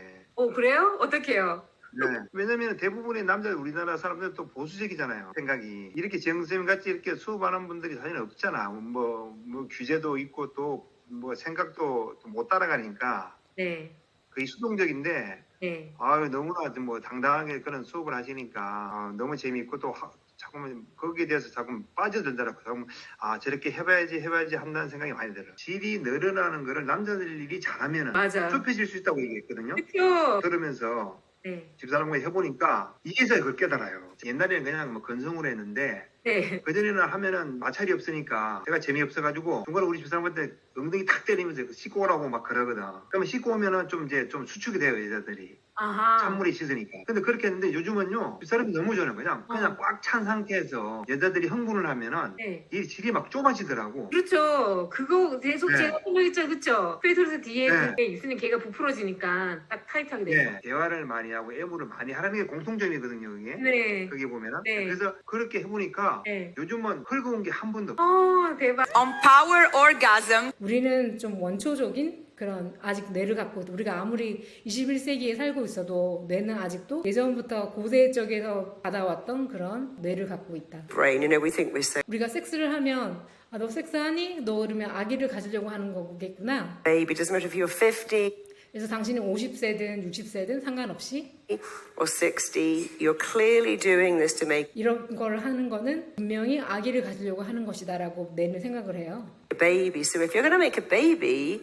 그래요? 어떻게요? 네. 왜냐면 대부분의 남자 우리나라 사람들은 또 보수적이잖아요. 생각이. 이렇게 지영쌤 같이 이렇게 수업하는 분들이 사실 없잖아. 뭐 규제도 있고 또 뭐 생각도 못 따라가니까. 네. 거의 수동적인데. 네. 너무나 뭐 당당하게 그런 수업을 하시니까 너무 재미있고 또 자꾸만 거기에 대해서 자꾸 빠져들더라고요. 자꾸 저렇게 해봐야지 한다는 생각이 많이 들어요. 질이 늘어나는 거를 남자들이 잘하면은 맞아. 좁혀질 수 있다고 얘기했거든요. 그렇죠. 들으면서 네. 집사람과 해보니까 이제서야 그걸 깨달아요. 옛날에는 그냥 뭐 건성으로 했는데 네. 그전에는 하면은 마찰이 없으니까 제가 재미없어가지고 중간에 우리 집사람한테 엉덩이 탁 때리면서 씻고 오라고 막 그러거든. 그러면 씻고 오면은 좀 수축이 돼요, 여자들이. 아하. 찬물이 씻으니까. 근데 그렇게 했는데 요즘은요, 집사람이 너무 좋아요. 그냥 꽉 찬 상태에서 여자들이 흥분을 하면은 네. 이 질이 막 좁아지더라고. 그렇죠. 그거 계속 네. 제가 생각했죠. 그쵸? 페이토리스 뒤에 네. 그게 있으면 걔가 부풀어지니까 딱 타이트하게 돼요. 네, 대화를 많이 하고 애무를 많이 하라는 게 공통점이거든요, 그게. 네. 그게 보면은. 네. 그래서 그렇게 해보니까 네. 요즘은 헐거운 게 한 번도 없어요. 대박. On power orgasm. 우리는 좀 원초적인 그런 아직 뇌를 갖고 우리가 아무리 21세기에 살고 있어도 뇌는 아직도 예전부터 고대 쪽에서 받아왔던 그런 뇌를 갖고 있다. Brain, we think we're so 우리가 섹스를 하면 너 섹스하니? 너 그러면 아기를 가지려고 하는 거겠구나. baby. Doesn't matter if you're 50 그래서 당신이 50세든 60세든 상관없이 or 60, you're clearly doing this to make 이런 걸 하는 거는 분명히 아기를 가지려고 하는 것이다라고 뇌는 생각을 해요. a baby. So if you're going to make a baby,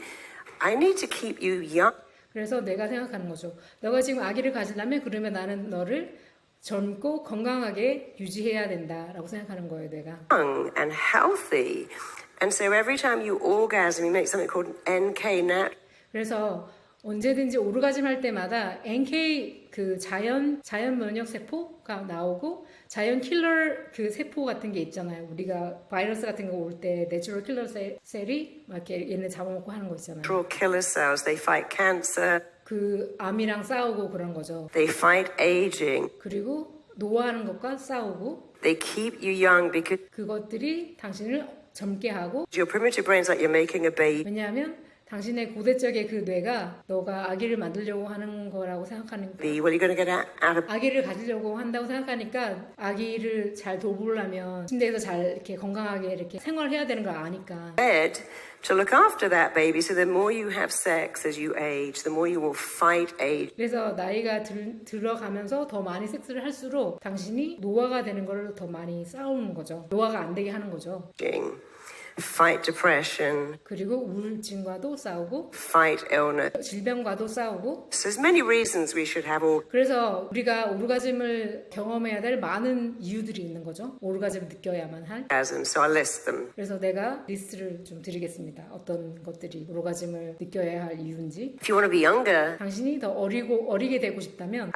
I need to keep you young. 그래서 내가 생각하는 거죠. 너가 지금 아기를 가지려면 그러면 나는 너를 젊고 건강하게 유지해야 된다라고 생각하는 거예요, 내가. And healthy. And so every time you orgasm, you make something called NK nat. 그래서 언제든지 오르가즘 할 때마다 NK 그 자연 면역 세포가 나오고 자연 킬러 그 세포 같은 게 있잖아요. 우리가 바이러스 같은 거 올 때 내추럴 킬러 셀이 막 이렇게 얘네 잡아먹고 하는 거 있잖아요. Natural killer cells. They fight cancer. 그 암이랑 싸우고 그런 거죠. They fight aging. 그리고 노화하는 것과 싸우고 They keep you young because 그것들이 당신을 젊게 하고 your primitive brain's like you're making a baby. 왜냐하면 당신의 고대적의 그 뇌가 너가 아기를 만들려고 하는 거라고 생각하는 거야. Well, you're going to get out of 아기를 가지려고 한다고 생각하니까 아기를 잘 돌보려면 침대에서 잘 이렇게 건강하게 이렇게 생활해야 되는 걸 아니까. bed to look after that baby. So the more you have sex as you age, the more you will fight age. 그래서 나이가 들어가면서 더 많이 섹스를 할수록 당신이 노화가 되는 걸 더 많이 싸우는 거죠. 노화가 안 되게 하는 거죠. Fight depression, 그리고 우울증과도 싸우고 fight illness. 질병과도 싸우고 So there's many reasons we should have all. 그래서 우리가 오르가즘을 경험해야 될 많은 이유들이 있는 거죠. 오르가즘을 느껴야만 할. So I list them. 그래서 내가 리스트를 좀 드리겠습니다. 어떤 것들이 오르가즘을 느껴야 할 이유인지. If you want to be younger, 당신이 더 어리게 되고 싶다면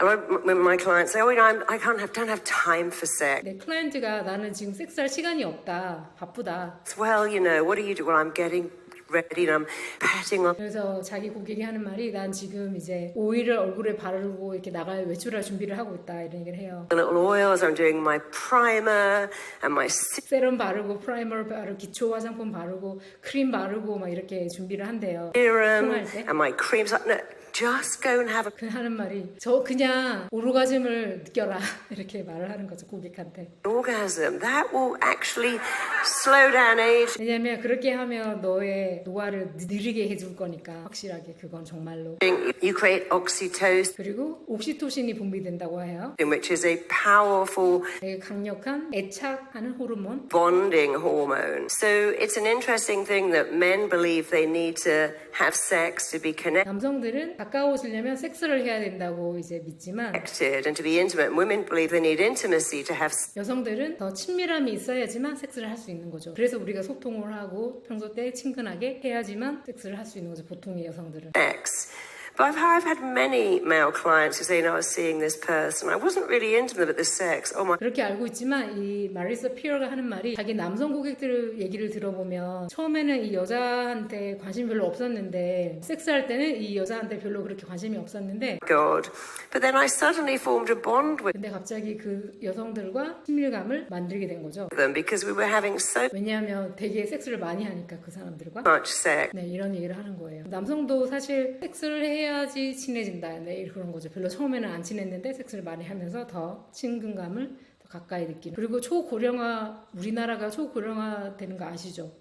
when my clients say, "Oh, I don't have time for sex." 내 클라이언트가 나는 지금 섹스할 시간이 없다. 바쁘다. Well, what do you do? Well, I'm getting ready and I'm patting on. 그래서 자기 고객이 하는 말이 난 지금 이제 오일을 얼굴에 바르고 이렇게 나갈 외출할 준비를 하고 있다 이런 얘기를 해요. The little oils, I'm doing my primer and my 세럼 바르고 프라이머 바르고 기초 화장품 바르고 크림 바르고 막 이렇게 준비를 한대요. serum 통화할 때. and my creams. Like, no, just go and have a 그 하는 말이 저 그냥 오르가즘을 느껴라 이렇게 말을 하는 거죠 고객한테. orgasm. That will actually slow down age. 왜냐면 그렇게 하면 너의 노화를 느리게 해줄 거니까 확실하게 그건 정말로. You create oxytocin, 그리고 옥시토신이 분비된다고 해요. which is a powerful 되게 강력한 애착하는 호르몬. bonding hormone. So it's an interesting thing that men believe they need to have sex to be 남성들은 가까워지려면 섹스를 해야 된다고 이제 믿지만 connected and to be intimate. Women believe they need intimacy to have 여성들은 더 친밀함이 있어야지만 섹스를 할 수 있는 거죠. 그래서 우리가 소통을 하고 평소 때 친근하게 해야지만 섹스를 할 수 있는 거죠. 보통의 여성들은. sex. But I've had many male clients who say, I was seeing this person. I wasn't really into them, but the sex. Oh my. 그렇게 알고 있지만 이 마리사 피어가 하는 말이 자기 남성 고객들 얘기를 들어보면 처음에는 이 여자한테 관심이 별로 없었는데 섹스할 때는 이 여자한테 별로 그렇게 관심이 없었는데 God. But then I suddenly formed a bond with 근데 갑자기 그 여성들과 친밀감을 만들게 된 거죠. them because we were having so 왜냐하면 되게 섹스를 많이 하니까 그 사람들과 much sex. 네, 이런 얘기를 하는 거예요. 남성도 사실 섹스를 해야지 친해진다. 네, 그런 거죠. 별로 처음에는 안 친했는데 섹스를 많이 하면서 더 친근감을 더 가까이 느끼는. 그리고 초고령화, 우리나라가 초고령화 되는 거 아시죠?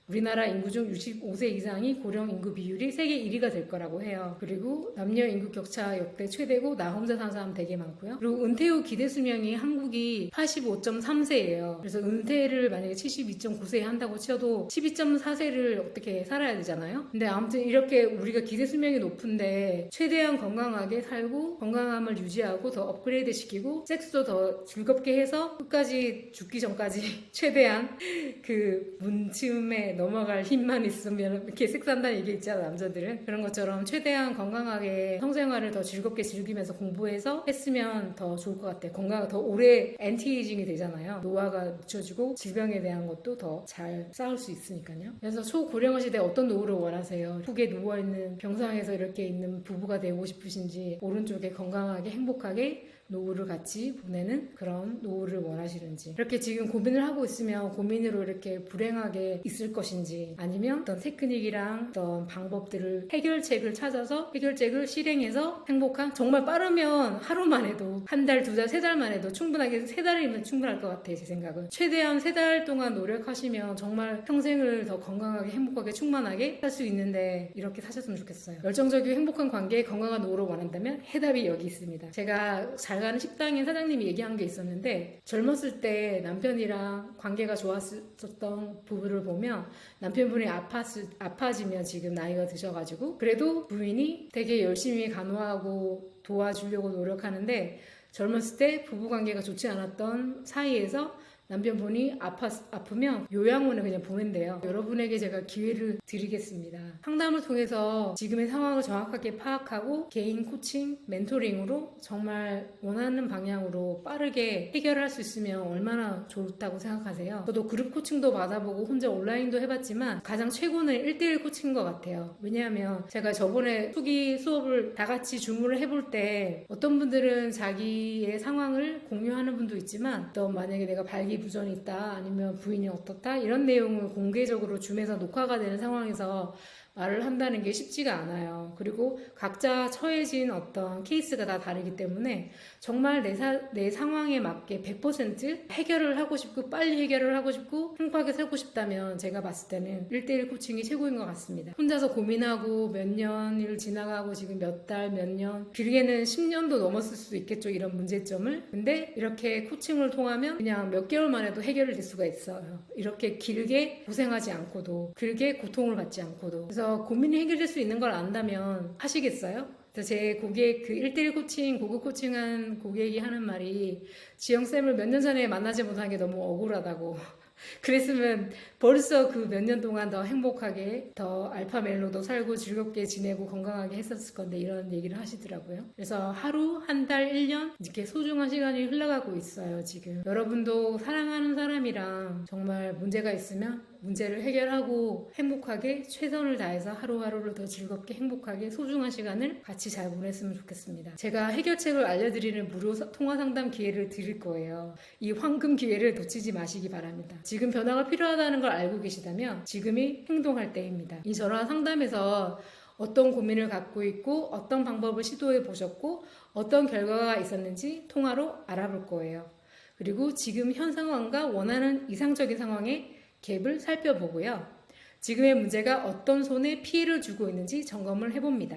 우리나라 인구 중 65세 이상이 고령 인구 비율이 세계 1위가 될 거라고 해요. 그리고 남녀 인구 격차 역대 최대고 나 혼자 사는 사람 되게 많고요. 그리고 은퇴 후 기대 수명이 한국이 85.3세예요. 그래서 은퇴를 만약에 72.9세에 한다고 치어도 12.4세를 어떻게 살아야 되잖아요. 근데 아무튼 이렇게 우리가 기대 수명이 높은데 최대한 건강하게 살고 건강함을 유지하고 더 업그레이드 시키고 섹스도 더 즐겁게 해서 끝까지 죽기 전까지 최대한 그 문쯤에 넘어갈 힘만 있으면 이렇게 섹스한다는 얘기 있잖아 남자들은. 그런 것처럼 최대한 건강하게 성생활을 더 즐겁게 즐기면서 공부해서 했으면 더 좋을 것 같아요. 건강 더 오래 엔티에이징이 되잖아요. 노화가 늦춰지고 질병에 대한 것도 더 잘 싸울 수 있으니까요. 그래서 초고령화 시대에 어떤 노후를 원하세요? 푹에 누워있는 병상에서 이렇게 있는 부부가 되고 싶으신지 오른쪽에 건강하게 행복하게 노후를 같이 보내는 그런 노후를 원하시는지 이렇게 지금 고민을 하고 있으면 고민으로 이렇게 불행하게 있을 것인지 아니면 어떤 테크닉이랑 어떤 방법들을 해결책을 찾아서 해결책을 실행해서 행복한 정말 빠르면 하루만 해도 한 달, 두 달, 세 달만 해도 충분하게 3달이면 충분할 것 같아요. 제 생각은 최대한 3달 동안 노력하시면 정말 평생을 더 건강하게 행복하게 충만하게 살 수 있는데 이렇게 사셨으면 좋겠어요. 열정적이고 행복한 관계에 건강한 노후를 원한다면 해답이 여기 있습니다. 제가 잘 가는 식당에 사장님이 얘기한 게 있었는데 젊었을 때 남편이랑 관계가 좋았었던 부부를 보면 남편분이 아파지면 지금 나이가 드셔가지고 그래도 부인이 되게 열심히 간호하고 도와주려고 노력하는데 젊었을 때 부부관계가 좋지 않았던 사이에서 남편분이 아프면 요양원에 그냥 보낸대요. 여러분에게 제가 기회를 드리겠습니다. 상담을 통해서 지금의 상황을 정확하게 파악하고 개인 코칭, 멘토링으로 정말 원하는 방향으로 빠르게 해결할 수 있으면 얼마나 좋다고 생각하세요? 저도 그룹 코칭도 받아보고 혼자 온라인도 해봤지만 가장 최고는 1대1 코칭인 것 같아요. 왜냐하면 제가 저번에 초기 수업을 다 같이 줌을 해볼 때 어떤 분들은 자기의 상황을 공유하는 분도 있지만 또 만약에 내가 발기부전이 있다 아니면 부인이 어떻다 이런 내용을 공개적으로 줌에서 녹화가 되는 상황에서 말을 한다는 게 쉽지가 않아요. 그리고 각자 처해진 어떤 케이스가 다 다르기 때문에 정말 내 상황에 맞게 100% 해결을 하고 싶고 빨리 해결을 하고 싶고 행복하게 살고 싶다면 제가 봤을 때는 1대1 코칭이 최고인 것 같습니다. 혼자서 고민하고 몇 년을 지나가고 지금 몇 달, 몇 년, 길게는 10년도 넘었을 수도 있겠죠. 이런 문제점을. 근데 이렇게 코칭을 통하면 그냥 몇 개월만 해도 해결이 될 수가 있어요. 이렇게 길게 고생하지 않고도 길게 고통을 받지 않고도. 그래서 고민이 해결될 수 있는 걸 안다면 하시겠어요? 그래서 제 고객 그 1대1 코칭, 고급 코칭한 고객이 하는 말이 지영쌤을 몇 년 전에 만나지 못한 게 너무 억울하다고 그랬으면 벌써 그 몇 년 동안 더 행복하게, 더 알파멜로도 살고 즐겁게 지내고 건강하게 했었을 건데 이런 얘기를 하시더라고요. 그래서 하루, 한 달, 1년 이렇게 소중한 시간이 흘러가고 있어요, 지금. 여러분도 사랑하는 사람이랑 정말 문제가 있으면 문제를 해결하고 행복하게 최선을 다해서 하루하루를 더 즐겁게 행복하게 소중한 시간을 같이 잘 보냈으면 좋겠습니다. 제가 해결책을 알려드리는 무료 통화 상담 기회를 드릴 거예요. 이 황금 기회를 놓치지 마시기 바랍니다. 지금 변화가 필요하다는 걸 알고 계시다면 지금이 행동할 때입니다. 이 전화 상담에서 어떤 고민을 갖고 있고 어떤 방법을 시도해 보셨고 어떤 결과가 있었는지 통화로 알아볼 거예요. 그리고 지금 현 상황과 원하는 이상적인 상황의 갭을 살펴보고요. 지금의 문제가 어떤 손에 피해를 주고 있는지 점검을 해봅니다.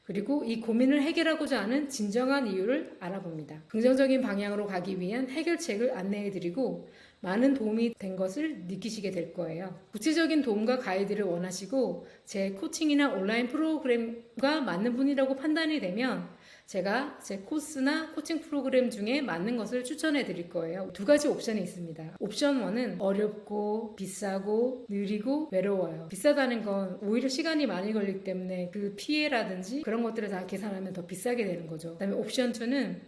그리고 이 고민을 해결하고자 하는 진정한 이유를 알아봅니다. 긍정적인 방향으로 가기 위한 해결책을 안내해드리고 많은 도움이 된 것을 느끼시게 될 거예요. 구체적인 도움과 가이드를 원하시고 제 코칭이나 온라인 프로그램과 맞는 분이라고 판단이 되면 제가 제 코스나 코칭 프로그램 중에 맞는 것을 추천해 드릴 거예요. 두 가지 옵션이 있습니다. 옵션 1은 어렵고 비싸고 느리고 외로워요. 비싸다는 건 오히려 시간이 많이 걸리기 때문에 그 피해라든지 그런 것들을 다 계산하면 더 비싸게 되는 거죠. 그다음에 옵션 2는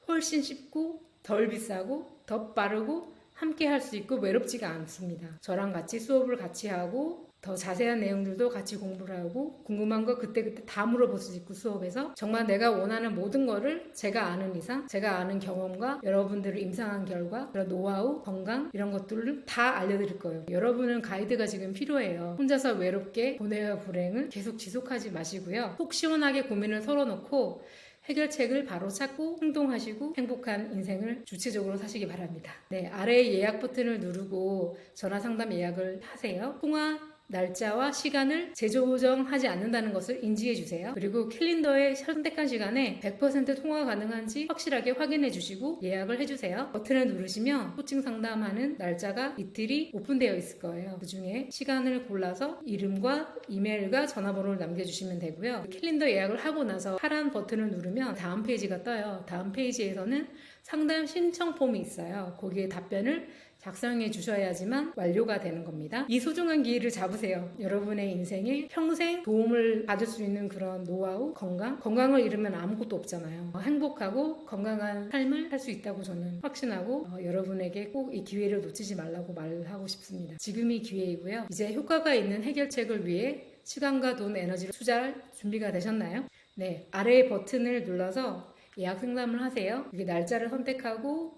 훨씬 쉽고 덜 비싸고 더 빠르고 함께 할 수 있고 외롭지가 않습니다. 저랑 같이 수업을 같이 하고 더 자세한 내용들도 같이 공부를 하고 궁금한 거 그때그때 다 물어볼 수 있고 수업에서 정말 내가 원하는 모든 거를 제가 아는 이상 제가 아는 경험과 여러분들을 임상한 결과 그런 노하우, 건강 이런 것들을 다 알려드릴 거예요. 여러분은 가이드가 지금 필요해요. 혼자서 외롭게 고뇌와 불행을 계속 지속하지 마시고요. 속 시원하게 고민을 털어놓고 해결책을 바로 찾고 행동하시고 행복한 인생을 주체적으로 사시기 바랍니다. 네, 아래 예약 버튼을 누르고 전화 상담 예약을 하세요. 통화 날짜와 시간을 재조정하지 않는다는 것을 인지해 주세요. 그리고 캘린더에 선택한 시간에 100% 통화 가능한지 확실하게 확인해 주시고 예약을 해주세요. 버튼을 누르시면 코칭 상담하는 날짜가 이틀이 오픈되어 있을 거예요. 그 중에 시간을 골라서 이름과 이메일과 전화번호를 남겨주시면 되고요. 캘린더 예약을 하고 나서 파란 버튼을 누르면 다음 페이지가 떠요. 다음 페이지에서는 상담 신청 폼이 있어요. 거기에 답변을 작성해 주셔야지만 완료가 되는 겁니다. 이 소중한 기회를 잡으세요. 여러분의 인생에 평생 도움을 받을 수 있는 그런 노하우, 건강을 잃으면 아무것도 없잖아요. 행복하고 건강한 삶을 할 수 있다고 저는 확신하고 여러분에게 꼭 이 기회를 놓치지 말라고 말하고 싶습니다. 지금이 기회이고요. 이제 효과가 있는 해결책을 위해 시간과 돈, 에너지를 투자할 준비가 되셨나요? 네, 아래 버튼을 눌러서 예약 상담을 하세요. 여기 날짜를 선택하고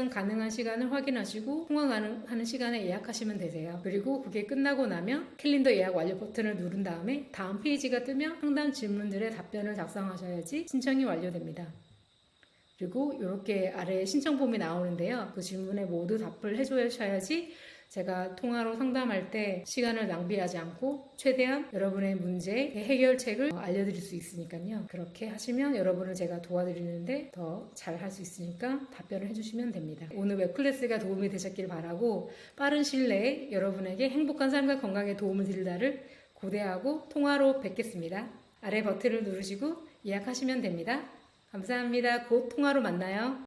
가능한 시간을 확인하시고 통화 가능한 시간에 예약하시면 되세요. 그리고 그게 끝나고 나면 캘린더 예약 완료 버튼을 누른 다음에 다음 페이지가 뜨면 상담 질문들의 답변을 작성하셔야지 신청이 완료됩니다. 그리고 이렇게 아래에 신청 폼이 나오는데요. 그 질문에 모두 답을 해주셔야지 제가 통화로 상담할 때 시간을 낭비하지 않고 최대한 여러분의 문제의 해결책을 알려드릴 수 있으니까요. 그렇게 하시면 여러분을 제가 도와드리는데 더 잘 할 수 있으니까 답변을 해주시면 됩니다. 오늘 웹클래스가 도움이 되셨길 바라고 빠른 시일 내에 여러분에게 행복한 삶과 건강에 도움을 드리다를 고대하고 통화로 뵙겠습니다. 아래 버튼을 누르시고 예약하시면 됩니다. 감사합니다. 곧 통화로 만나요.